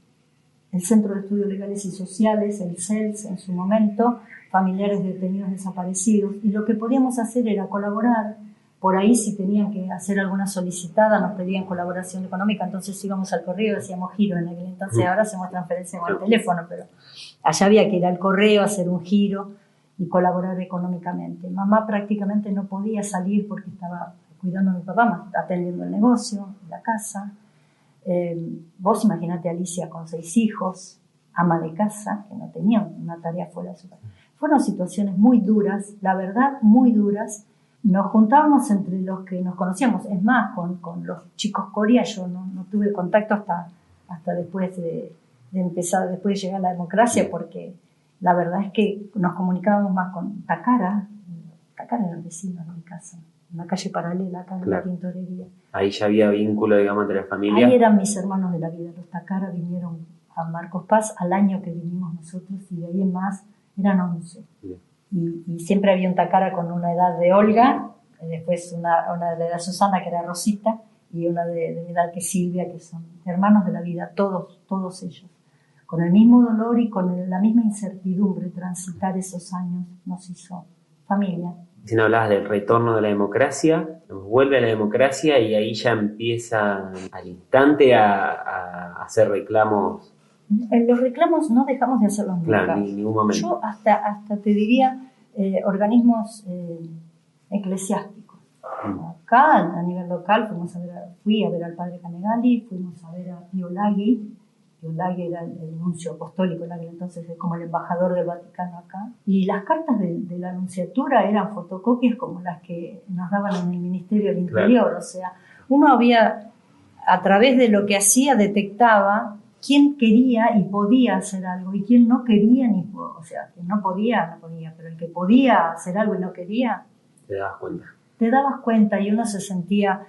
el Centro de Estudios Legales y Sociales, el CELS en su momento, familiares de detenidos desaparecidos, y lo que podíamos hacer era colaborar. Por ahí, si tenían que hacer alguna solicitada, nos pedían colaboración económica, entonces íbamos al correo, hacíamos giro en aquel entonces. Ahora hacemos transferencia con el teléfono, pero allá había que ir al correo, hacer un giro y colaborar económicamente. Mamá prácticamente no podía salir porque estaba cuidando a mi papá, atendiendo el negocio, la casa. Vos imaginate a Alicia con 6 hijos, ama de casa, que no tenía una tarea fuera de su casa. Fueron situaciones muy duras, la verdad, muy duras. Nos juntábamos entre los que nos conocíamos. Es más, con los chicos Coria yo no tuve contacto hasta después de empezar, después de llegar a la democracia, porque la verdad es que nos comunicábamos más con Tacara. Tacara era el vecino de mi casa, una calle paralela acá en la Tintorería. Ahí ya había vínculo, digamos, entre la familia. Ahí eran mis hermanos de la vida. Los Tacara vinieron a Marcos Paz al año que vinimos nosotros, y de ahí en más eran 11. Y siempre había un Tacara con una edad de Olga, después una de la edad de Susana, que era Rosita, y una de mi edad, que es Silvia, que son hermanos de la vida, todos ellos. con el mismo dolor y con la misma incertidumbre transitar esos años nos hizo familia. Si no hablabas del retorno de la democracia, vuelve a la democracia y ahí ya empieza al instante a hacer reclamos. En los reclamos no dejamos de hacerlos nunca. Claro, en ningún momento. Yo hasta te diría organismos eclesiásticos. Acá, a nivel local, fui a ver al padre Canegali, fuimos a ver a Pío Laghi. Pío Laghi era el nuncio apostólico en aquel entonces, como el embajador del Vaticano acá. Y las cartas de la nunciatura eran fotocopias como las que nos daban en el Ministerio del Interior. Claro. O sea, uno había, a través de lo que hacía, detectaba quién quería y podía hacer algo y quién no quería o sea, que no podía, pero el que podía hacer algo y no quería, te dabas cuenta. Te dabas cuenta y uno se sentía,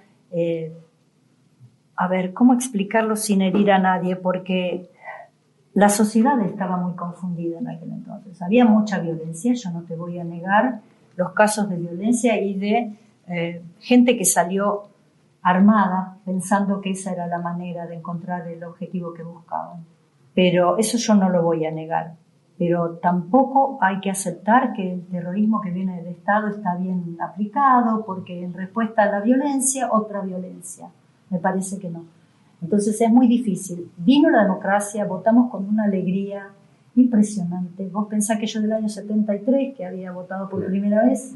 a ver, ¿cómo explicarlo sin herir a nadie? Porque la sociedad estaba muy confundida en aquel entonces. Había mucha violencia, yo no te voy a negar los casos de violencia y de gente que salió armada, pensando que esa era la manera de encontrar el objetivo que buscaban. Pero eso yo no lo voy a negar. Pero tampoco hay que aceptar que el terrorismo que viene del Estado está bien aplicado, porque en respuesta a la violencia, otra violencia. Me parece que no. Entonces es muy difícil. Vino la democracia, votamos con una alegría impresionante. Vos pensás que yo del año 73, que había votado por primera vez,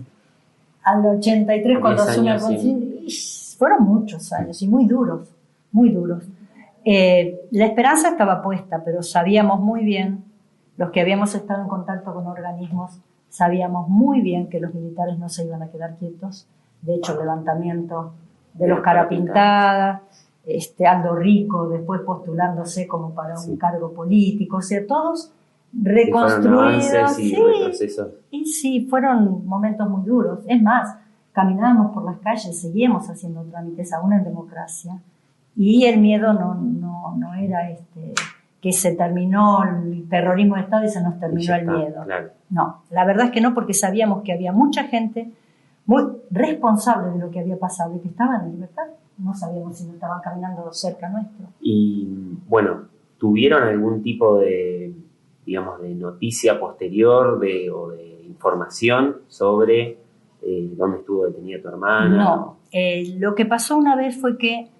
al 83 cuando asume el Constitución, fueron muchos años y muy duros, muy duros. La esperanza estaba puesta, pero sabíamos muy bien, los que habíamos estado en contacto con organismos, sabíamos muy bien que los militares no se iban a quedar quietos. De hecho, el levantamiento de los Carapintadas, Aldo Rico, después postulándose como para un cargo político, o sea, todos reconstruidos. Y sí, fueron momentos muy duros. Es más, caminábamos por las calles, seguíamos haciendo trámites aún en democracia, y el miedo no era que se terminó el terrorismo de Estado y se nos terminó el miedo. Claro. No, la verdad es que no, porque sabíamos que había mucha gente muy responsable de lo que había pasado y que estaban en libertad. No sabíamos si no estaban caminando cerca nuestro. Y bueno, ¿tuvieron algún tipo de, digamos, de noticia posterior o de información sobre dónde estuvo detenida tu hermana? No, lo que pasó una vez fue que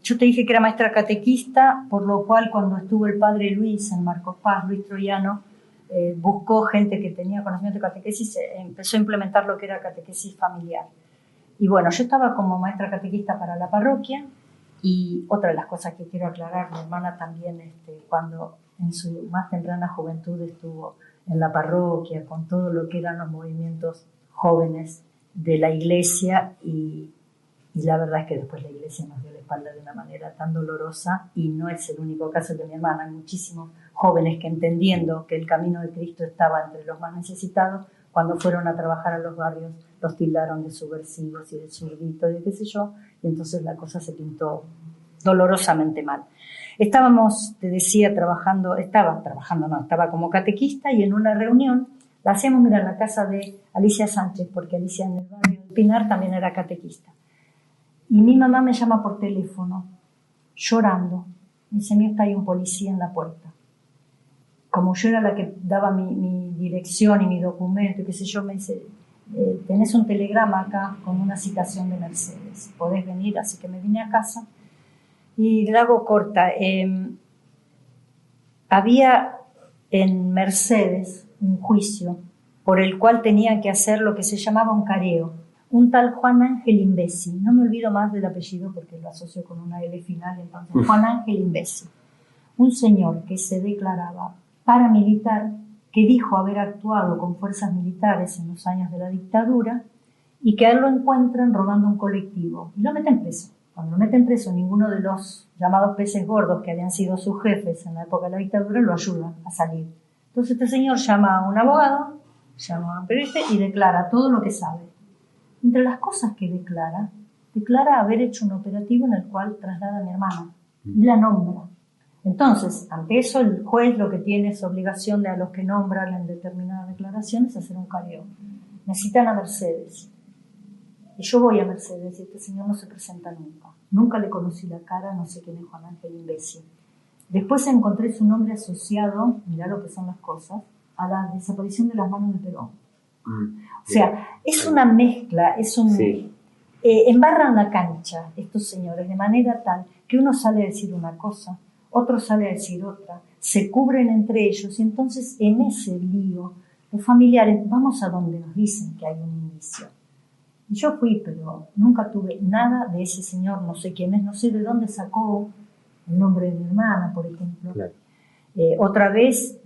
yo te dije que era maestra catequista, por lo cual cuando estuvo el padre Luis en Marcos Paz, Luis Troyano, buscó gente que tenía conocimiento de catequesis, empezó a implementar lo que era catequesis familiar. Y bueno, yo estaba como maestra catequista para la parroquia, y otra de las cosas que quiero aclarar, mi hermana también, cuando en su más temprana juventud estuvo en la parroquia, con todo lo que eran los movimientos jóvenes de la iglesia, y la verdad es que después la iglesia nos dio la espalda de una manera tan dolorosa, y no es el único caso de mi hermana. Hay muchísimos jóvenes que, entendiendo que el camino de Cristo estaba entre los más necesitados, cuando fueron a trabajar a los barrios, los tildaron de subversivos y de zurditos y de qué sé yo, y entonces la cosa se pintó dolorosamente mal. Estábamos, te decía, estaba como catequista, y en una reunión la hacíamos, en la casa de Alicia Sánchez, porque Alicia en el barrio de Pinar también era catequista. Y mi mamá me llama por teléfono, llorando. Me dice: Mirta, hay un policía en la puerta. Como yo era la que daba mi dirección y mi documento, y qué sé yo, me dice: tenés un telegrama acá con una citación de Mercedes, podés venir. Así que me vine a casa, y la hago corta. Había en Mercedes un juicio por el cual tenía que hacer lo que se llamaba un careo. Un tal Juan Ángel Imbesi, no me olvido más del apellido porque lo asocio con una L final, entonces Juan Ángel Imbesi, un señor que se declaraba paramilitar, que dijo haber actuado con fuerzas militares en los años de la dictadura, y que a él lo encuentran robando un colectivo y lo meten preso. Cuando lo meten preso, ninguno de los llamados peces gordos, que habían sido sus jefes en la época de la dictadura, lo ayuda a salir. Entonces este señor llama a un abogado, llama a un periodista y declara todo lo que sabe. Entre las cosas que declara haber hecho un operativo en el cual traslada a mi hermana y la nombra. Entonces, ante eso, el juez lo que tiene es obligación de, a los que nombran en determinadas declaraciones, hacer un careo. Necesitan a Mercedes. Y yo voy a Mercedes, y este señor no se presenta nunca. Nunca le conocí la cara, no sé quién es Juan Ángel Imbesi. Después encontré su nombre asociado, mirá lo que son las cosas, a la desaparición de las manos de Perón. O sea, es una mezcla, Sí. embarran la cancha estos señores de manera tal que uno sale a decir una cosa, otro sale a decir otra, se cubren entre ellos y entonces en ese lío los familiares vamos a donde nos dicen que hay un indicio. Yo fui, pero nunca tuve nada de ese señor, no sé quién es, no sé de dónde sacó el nombre de mi hermana, por ejemplo. Claro. Otra vez,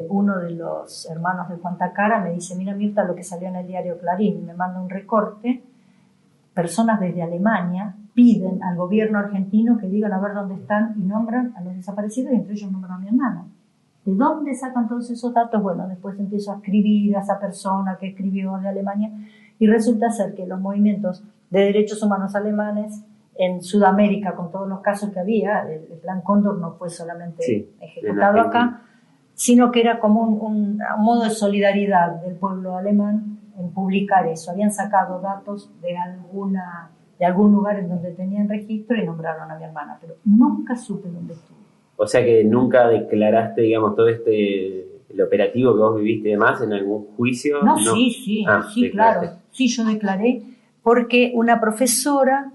uno de los hermanos de Juan Tacara me dice, mira Mirta lo que salió en el diario Clarín, y me manda un recorte. Personas desde Alemania piden al gobierno argentino que digan a ver dónde están y nombran a los desaparecidos y entre ellos nombran a mi hermana. ¿De dónde sacan todos esos datos? Bueno, después empiezo a escribir a esa persona que escribió de Alemania y resulta ser que los movimientos de derechos humanos alemanes en Sudamérica, con todos los casos que había, el Plan Cóndor no fue solamente ejecutado acá, sino que era como un modo de solidaridad del pueblo alemán en publicar eso. Habían sacado datos de algún lugar en donde tenían registro y nombraron a mi hermana, pero nunca supe dónde estuvo. O sea que nunca declaraste, digamos, todo el operativo que vos viviste y demás en algún juicio. No. Sí, claro. Sí, yo declaré porque una profesora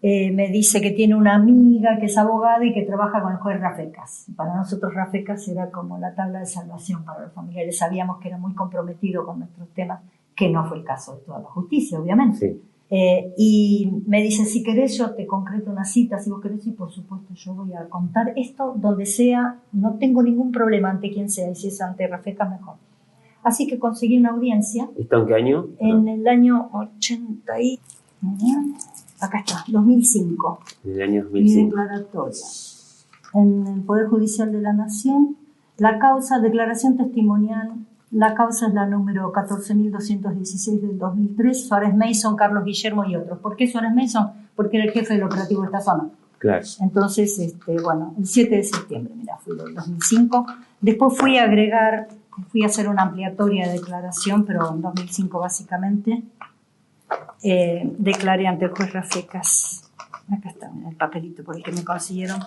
me dice que tiene una amiga que es abogada y que trabaja con el juez Rafecas. Para nosotros Rafecas era como la tabla de salvación para los familiares. Sabíamos que era muy comprometido con nuestros temas, que no fue el caso de toda la justicia, obviamente. Sí. Y me dice, si querés yo te concreto una cita, si vos querés, y por supuesto yo voy a contar esto donde sea, no tengo ningún problema ante quien sea, y si es ante Rafecas mejor. Así que conseguí una audiencia. ¿Esto en qué año? En el año 80 y... Acá está, 2005. En el año 2005. Mi declaratoria. En el Poder Judicial de la Nación, la causa, declaración testimonial, la causa es la número 14.216 del 2003, Suárez Mason, Carlos Guillermo y otros. ¿Por qué Suárez Mason? Porque era el jefe del operativo de esta zona. Claro. Entonces, bueno, el 7 de septiembre, mira, fue del 2005. Después fui a hacer una ampliatoria de declaración, pero en 2005 básicamente. Declaré ante el juez Rafecas. Acá está el papelito por el que me consiguieron.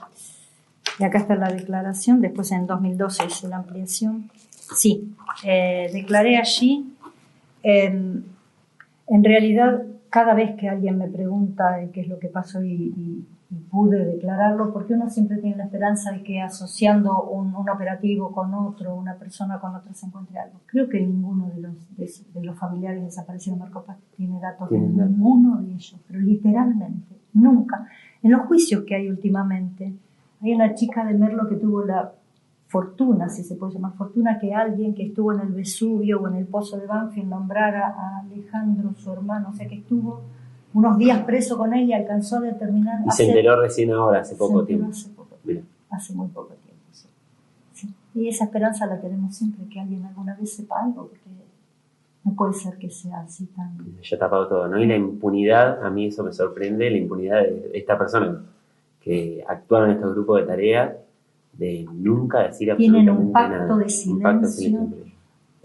Y acá está la declaración. Después en 2012 hice la ampliación. Sí, declaré allí. En realidad, cada vez que alguien me pregunta qué es lo que pasó y pude declararlo, porque uno siempre tiene la esperanza de que asociando un operativo con otro, una persona con otra, se encuentre algo. Creo que ninguno de los familiares desaparecidos de Marcos Paz tiene datos de ninguno de ellos, pero literalmente, nunca. En los juicios que hay últimamente, hay una chica de Merlo que tuvo la fortuna, si se puede llamar fortuna, que alguien que estuvo en el Vesubio o en el Pozo de Banfield nombrara a Alejandro, su hermano, o sea que estuvo unos días preso con él y alcanzó a determinar... Y se enteró recién ahora, hace poco tiempo. Hace muy poco tiempo, sí. Sí. Y esa esperanza la tenemos siempre, que alguien alguna vez sepa algo, porque no puede ser que sea así tan... Ya ha tapado todo, ¿no? Y la impunidad, a mí eso me sorprende, la impunidad de esta persona que actuaron en estos grupos de tarea, de nunca decir absolutamente nada. Tienen un pacto de silencio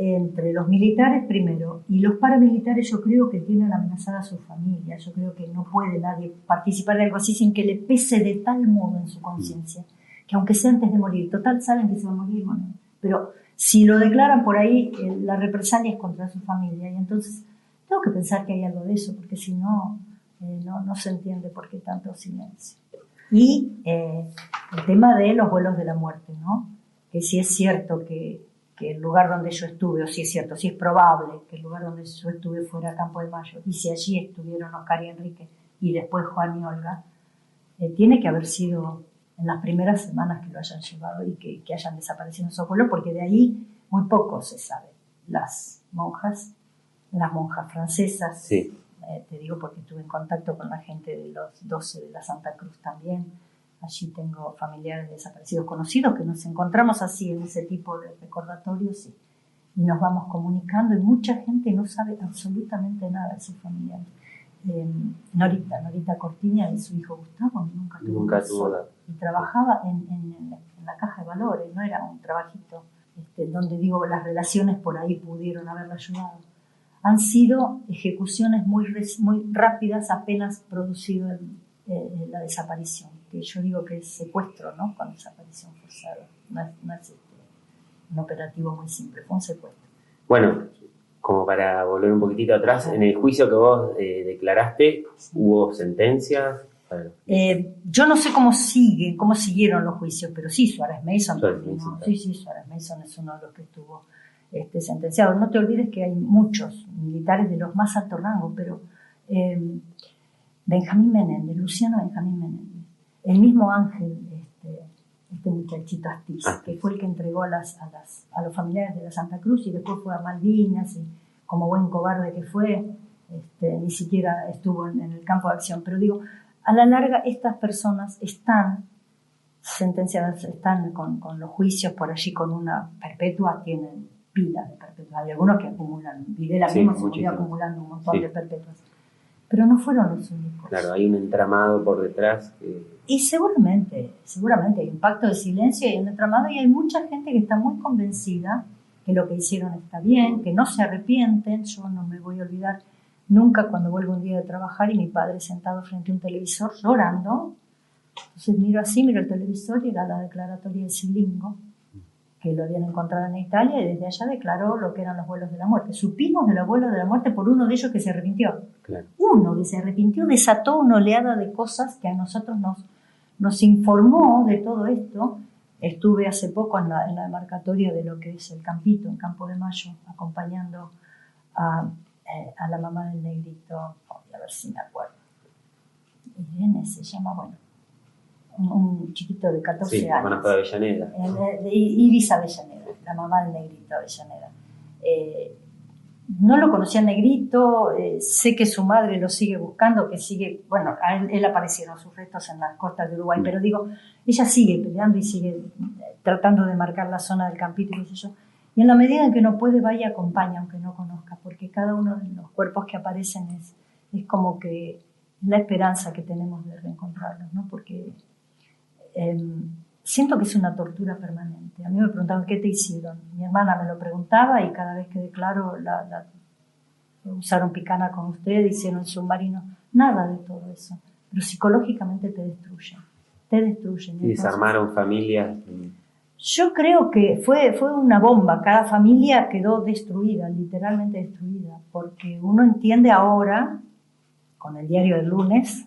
entre los militares primero y los paramilitares. Yo creo que tienen amenazada a su familia. Yo creo que no puede nadie participar de algo así sin que le pese de tal modo en su conciencia que aunque sea antes de morir, total saben que se va a morir, bueno, pero si lo declaran por ahí, la represalia es contra su familia, y entonces tengo que pensar que hay algo de eso, porque si no, no se entiende por qué tanto silencio. Y el tema de los vuelos de la muerte, ¿no? Que si es cierto que el lugar donde yo estuve, o si es cierto, si es probable que el lugar donde yo estuve fuera Campo de Mayo, y si allí estuvieron Oscar y Enrique, y después Juan y Olga, tiene que haber sido en las primeras semanas que lo hayan llevado y que hayan desaparecido en esos vuelos, porque de ahí muy poco se sabe. Las monjas francesas, sí. Te digo porque estuve en contacto con la gente de los 12 de la Santa Cruz también. Allí tengo familiares desaparecidos conocidos que nos encontramos así en ese tipo de recordatorios y nos vamos comunicando, y mucha gente no sabe absolutamente nada de sus familiares. Norita Cortiña y su hijo Gustavo nunca tuvo nada. Y trabajaba en la caja de valores, no era un trabajito donde digo las relaciones por ahí pudieron haberla ayudado. Han sido ejecuciones muy rápidas apenas producido la desaparición. que yo digo que es secuestro, ¿no? Con desaparición forzada. No es un operativo muy simple, fue un secuestro. Bueno, como para volver un poquitito atrás, en el juicio que vos declaraste, ¿hubo sentencias? Yo no sé cómo siguieron los juicios, pero sí, Suárez Mason. Sí, Suárez Mason es uno de los que estuvo sentenciado. No te olvides que hay muchos militares de los más altos rangos, pero Benjamín Menéndez, Luciano Benjamín Menéndez, el mismo Ángel, este muchachito Astiz, que fue el que entregó a los familiares de la Santa Cruz y después fue a Malvinas y como buen cobarde que fue, ni siquiera estuvo en el campo de acción. Pero digo, a la larga estas personas están sentenciadas, están con los juicios por allí con una perpetua, tienen pilas de perpetuas. Hay algunos que acumulan, Videla mismo se murió acumulando un montón de perpetuas. Pero no fueron los únicos. Claro, hay un entramado por detrás. Y seguramente hay un pacto de silencio y un entramado, y hay mucha gente que está muy convencida que lo que hicieron está bien, que no se arrepienten. Yo no me voy a olvidar nunca cuando vuelvo un día de trabajar y mi padre sentado frente a un televisor llorando. Entonces miro el televisor y era la declaratoria de Silingo, que lo habían encontrado en Italia, y desde allá declaró lo que eran los vuelos de la muerte. Supimos de los vuelos de la muerte por uno de ellos que se arrepintió. Claro. Uno que se arrepintió desató una oleada de cosas que a nosotros nos informó de todo esto. Estuve hace poco en la demarcatoria de lo que es el Campito, en Campo de Mayo, acompañando a la mamá del negrito, a ver si me acuerdo. Irene se llama, bueno, un chiquito de 14 años. Conozco de Avellaneda. Iris Avellaneda, la mamá del negrito Avellaneda. No lo conocía negrito, sé que su madre lo sigue buscando, bueno, él aparecieron sus restos en las costas de Uruguay, pero digo, ella sigue peleando y sigue tratando de marcar la zona del Campito, qué sé yo. Y en la medida en que no puede, va y acompaña, aunque no conozca, porque cada uno de los cuerpos que aparecen es como que la esperanza que tenemos de reencontrarlos, ¿no? Porque siento que es una tortura permanente. A mí me preguntaban, ¿qué te hicieron? Mi hermana me lo preguntaba y cada vez que declaro, usaron picana con usted, hicieron el submarino. Nada de todo eso. Pero psicológicamente te destruyen. Y desarmaron familias. Yo creo que fue una bomba. Cada familia quedó destruida, literalmente destruida. Porque uno entiende ahora, con el diario del lunes,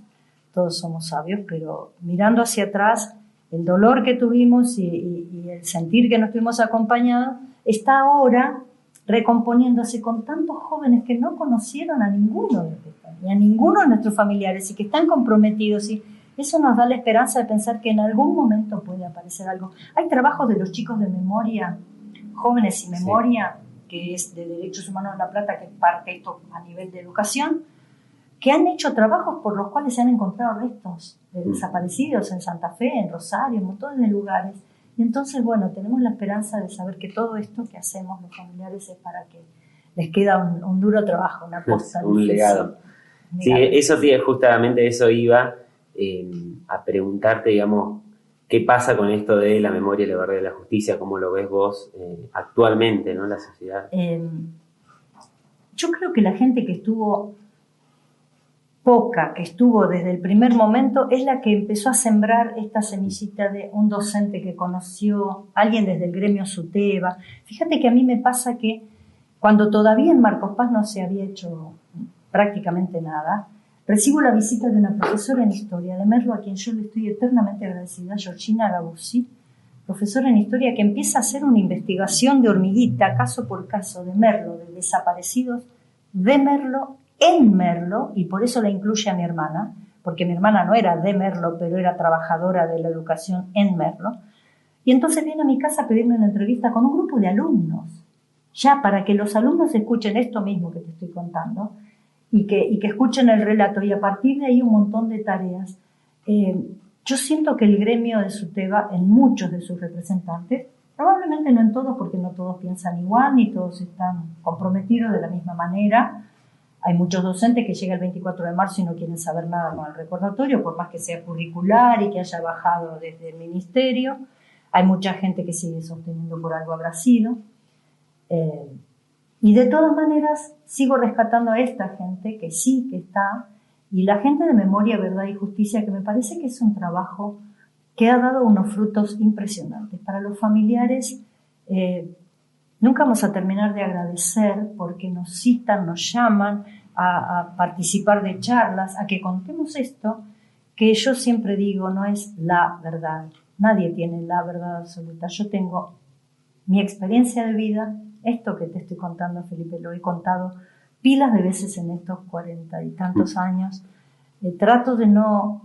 todos somos sabios, pero mirando hacia atrás, el dolor que tuvimos y el sentir que nos tuvimos acompañados está ahora recomponiéndose con tantos jóvenes que no conocieron a ninguno de estos, ni a ninguno de nuestros familiares y que están comprometidos, y eso nos da la esperanza de pensar que en algún momento puede aparecer algo. Hay trabajos de los chicos de memoria, Jóvenes y Memoria, que es de Derechos Humanos de La Plata, que parte esto a nivel de educación, que han hecho trabajos por los cuales se han encontrado restos de desaparecidos en Santa Fe, en Rosario, en montones de lugares. Y entonces, bueno, tenemos la esperanza de saber que todo esto que hacemos los familiares es para que les queda un duro trabajo, una posta. Un legado. Sí, justamente eso iba a preguntarte, digamos, ¿qué pasa con esto de la memoria y la verdad de la justicia? ¿Cómo lo ves vos actualmente, ¿no? La sociedad. Yo creo que la gente que estuvo que estuvo desde el primer momento, es la que empezó a sembrar esta semillita de un docente que conoció, alguien desde el gremio SUTEBA. Fíjate que a mí me pasa que cuando todavía en Marcos Paz no se había hecho prácticamente nada, recibo la visita de una profesora en Historia de Merlo, a quien yo le estoy eternamente agradecida, Georgina Gabuzzi, profesora en Historia, que empieza a hacer una investigación de hormiguita, caso por caso, de Merlo, de desaparecidos de Merlo, en Merlo, y por eso la incluye a mi hermana, porque mi hermana no era de Merlo, pero era trabajadora de la educación en Merlo. Y entonces viene a mi casa a pedirme una entrevista con un grupo de alumnos, ya para que los alumnos escuchen esto mismo que te estoy contando, y que escuchen el relato, y a partir de ahí un montón de tareas. Yo siento que el gremio de SUTEBA, en muchos de sus representantes, probablemente no en todos, porque no todos piensan igual, ni todos están comprometidos de la misma manera. Hay muchos docentes que llegan el 24 de marzo y no quieren saber nada con el recordatorio, por más que sea curricular y que haya bajado desde el ministerio. Hay mucha gente que sigue sosteniendo por algo habrá sido. Y de todas maneras sigo rescatando a esta gente que sí, que está, Y la gente de Memoria, Verdad y Justicia, que me parece que es un trabajo que ha dado unos frutos impresionantes. Para los familiares, nunca vamos a terminar de agradecer porque nos citan, nos llaman a participar de charlas, a que contemos esto, que yo siempre digo, no es la verdad. Nadie tiene la verdad absoluta. Yo tengo mi experiencia de vida, esto que te estoy contando, Felipe, lo he contado pilas de veces en estos 40 y tantos años. Trato de no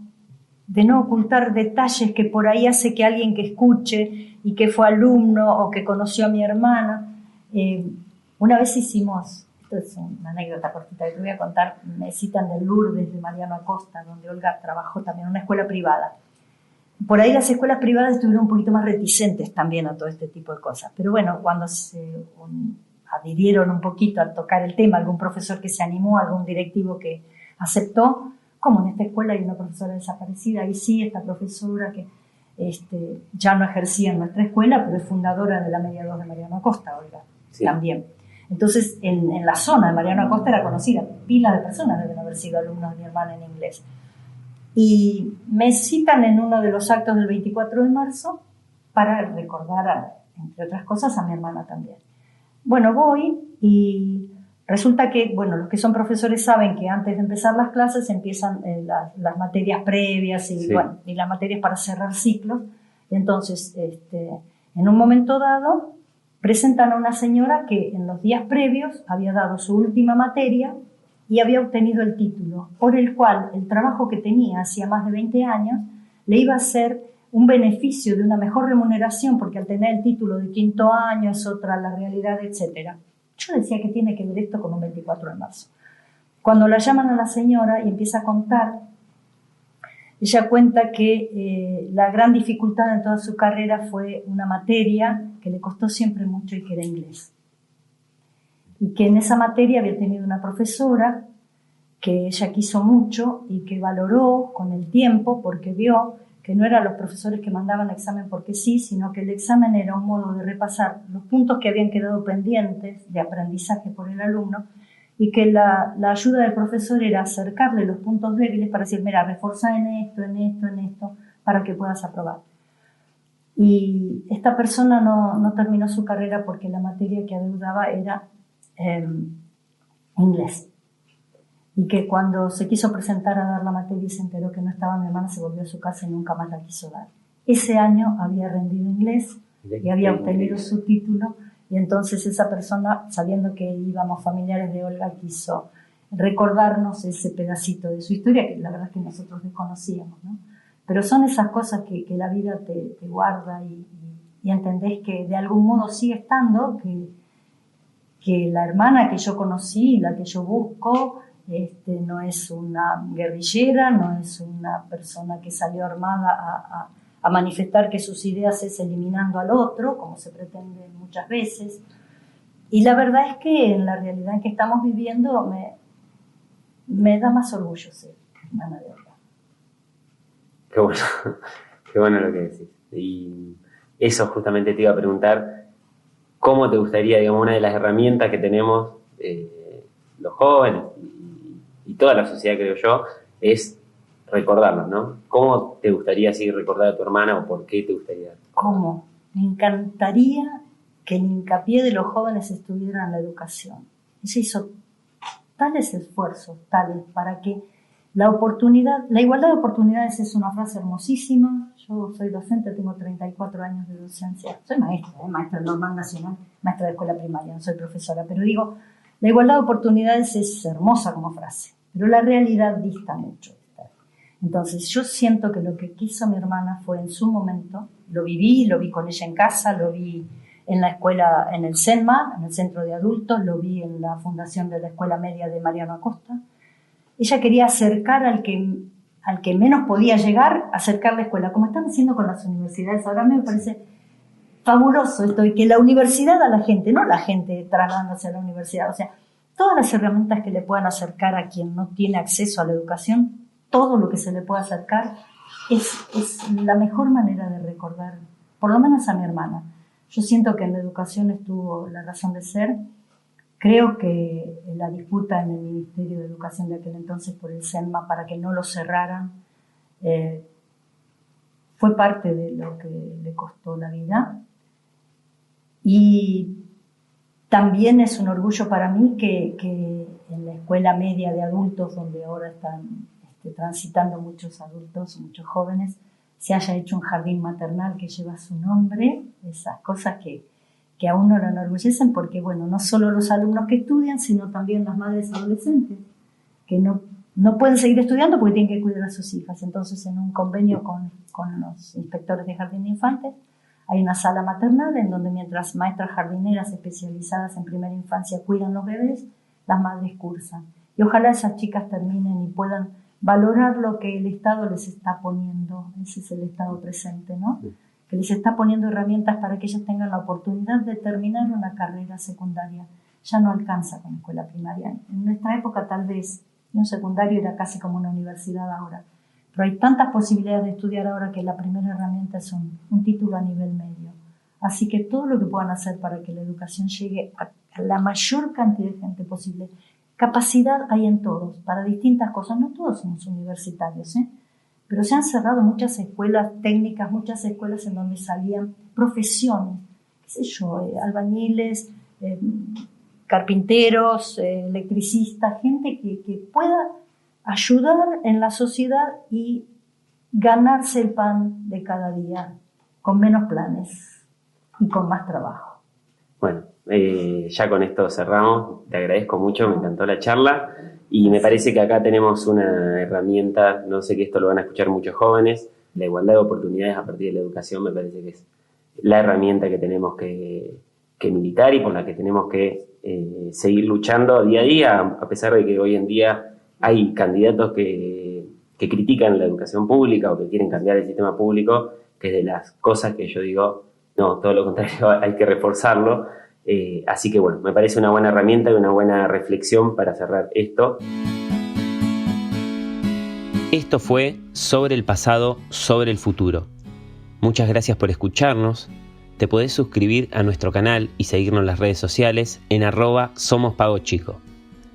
ocultar detalles que por ahí hace que alguien que escuche y que fue alumno o que conoció a mi hermana. Una vez hicimos, esto es una anécdota cortita que te voy a contar, me citan del Lourdes de Mariano Acosta, donde Olga trabajó también en una escuela privada. Por ahí las escuelas privadas estuvieron un poquito más reticentes también a todo este tipo de cosas. Pero bueno, cuando se adhirieron un poquito a tocar el tema, algún profesor que se animó, algún directivo que aceptó, como en esta escuela hay una profesora desaparecida, y sí, esta profesora que ya no ejercía en nuestra escuela, pero es fundadora de la Media 2 de Mariano Acosta, Olga, sí. También. Entonces, en la zona de Mariano Acosta era conocida, pilas de personas deben haber sido alumnos de mi hermana en inglés. Y me citan en uno de los actos del 24 de marzo para recordar, entre otras cosas, a mi hermana también. Bueno, voy y resulta que, bueno, los que son profesores saben que antes de empezar las clases empiezan las materias previas y, sí. Bueno, y las materias para cerrar ciclos. Y entonces, en un momento dado, presentan a una señora que en los días previos había dado su última materia y había obtenido el título, por el cual el trabajo que tenía hacía más de 20 años le iba a ser un beneficio de una mejor remuneración, porque al tener el título de quinto año es otra la realidad, etc. Yo decía que tiene que ver esto con un 24 de marzo. Cuando la llaman a la señora y empieza a contar, ella cuenta que la gran dificultad en toda su carrera fue una materia que le costó siempre mucho y que era inglés. Y que en esa materia había tenido una profesora que ella quiso mucho y que valoró con el tiempo porque vio que no eran los profesores que mandaban el examen porque sí, sino que el examen era un modo de repasar los puntos que habían quedado pendientes de aprendizaje por el alumno y que la ayuda del profesor era acercarle los puntos débiles para decir, mira, reforza en esto, para que puedas aprobar. Y esta persona no terminó su carrera porque la materia que adeudaba era inglés. Y que cuando se quiso presentar a dar la materia y se enteró que no estaba, mi hermana se volvió a su casa y nunca más la quiso dar. Ese año había rendido inglés y había obtenido su título, y entonces esa persona, sabiendo que íbamos familiares de Olga, quiso recordarnos ese pedacito de su historia, que la verdad es que nosotros desconocíamos, ¿no? Pero son esas cosas que la vida te guarda y entendés que de algún modo sigue estando, que la hermana que yo conocí, la que yo busco, no es una guerrillera, no es una persona que salió armada a manifestar que sus ideas es eliminando al otro, como se pretende muchas veces. Y la verdad es que en la realidad en que estamos viviendo me da más orgullo ser hermana de Olga. Qué bueno lo que decís. Y eso justamente te iba a preguntar, ¿cómo te gustaría, digamos, una de las herramientas que tenemos los jóvenes y toda la sociedad, creo yo, es recordarnos, ¿no? ¿Cómo te gustaría así recordar a tu hermana o por qué te gustaría? ¿Cómo? Me encantaría que el hincapié de los jóvenes estuviera en la educación. Ella hizo tales esfuerzos, para que la igualdad de oportunidades es una frase hermosísima. Yo soy docente, tengo 34 años de docencia. Soy maestra normal nacional, maestra de escuela primaria, no soy profesora, pero digo, la igualdad de oportunidades es hermosa como frase, pero la realidad dista mucho. Entonces yo siento que lo que quiso mi hermana fue en su momento, lo vi con ella en casa, lo vi en la escuela, en el CENMA, en el centro de adultos, lo vi en la fundación de la escuela media de Mariano Acosta. Ella quería acercar al que menos podía llegar, acercar la escuela, como están haciendo con las universidades. Ahora me parece fabuloso esto, y que la universidad a la gente, no la gente trasladándose a la universidad, o sea, todas las herramientas que le puedan acercar a quien no tiene acceso a la educación, todo lo que se le pueda acercar, es la mejor manera de recordar, por lo menos a mi hermana. Yo siento que en la educación estuvo la razón de ser, Creo que la disputa en el Ministerio de Educación de aquel entonces por el CENMA para que no lo cerraran fue parte de lo que le costó la vida. Y también es un orgullo para mí que en la escuela media de adultos, donde ahora están transitando muchos adultos, muchos jóvenes, se haya hecho un jardín maternal que lleva su nombre, esas cosas que a uno lo enorgullecen, porque bueno, no solo los alumnos que estudian, sino también las madres adolescentes, que no pueden seguir estudiando porque tienen que cuidar a sus hijas. Entonces, en un convenio con los inspectores de jardín de infantes, hay una sala maternal en donde mientras maestras jardineras especializadas en primera infancia cuidan los bebés, las madres cursan. Y ojalá esas chicas terminen y puedan valorar lo que el Estado les está poniendo. Ese es el Estado presente, ¿no? Que les está poniendo herramientas para que ellos tengan la oportunidad de terminar una carrera secundaria. Ya no alcanza con la escuela primaria. En nuestra época tal vez, y un secundario era casi como una universidad ahora. Pero hay tantas posibilidades de estudiar ahora que la primera herramienta es un título a nivel medio. Así que todo lo que puedan hacer para que la educación llegue a la mayor cantidad de gente posible. Capacidad hay en todos, para distintas cosas. No todos somos universitarios, pero se han cerrado muchas escuelas técnicas, muchas escuelas en donde salían profesiones, qué sé yo, albañiles, carpinteros, electricistas, gente que pueda ayudar en la sociedad y ganarse el pan de cada día con menos planes y con más trabajo. Bueno, ya con esto cerramos. Te agradezco mucho, me encantó la charla y me parece que acá tenemos una herramienta, no sé que esto lo van a escuchar muchos jóvenes, la igualdad de oportunidades a partir de la educación me parece que es la herramienta que tenemos que militar y por la que tenemos que seguir luchando día a día, a pesar de que hoy en día hay candidatos que critican la educación pública o que quieren cambiar el sistema público, que es de las cosas que yo digo, no, todo lo contrario, hay que reforzarlo. Así que bueno, me parece una buena herramienta y una buena reflexión para cerrar esto. Esto fue Sobre el pasado, sobre el futuro. Muchas gracias por escucharnos. Te podés suscribir a nuestro canal y seguirnos en las redes sociales en @SomosPagoChico.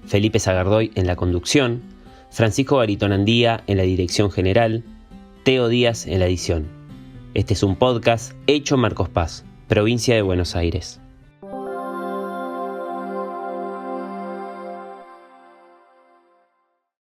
Felipe Zagardoy en la conducción, Francisco Baritonandía en la dirección general, Teo Díaz en la edición. Este es un podcast hecho Marcos Paz, provincia de Buenos Aires.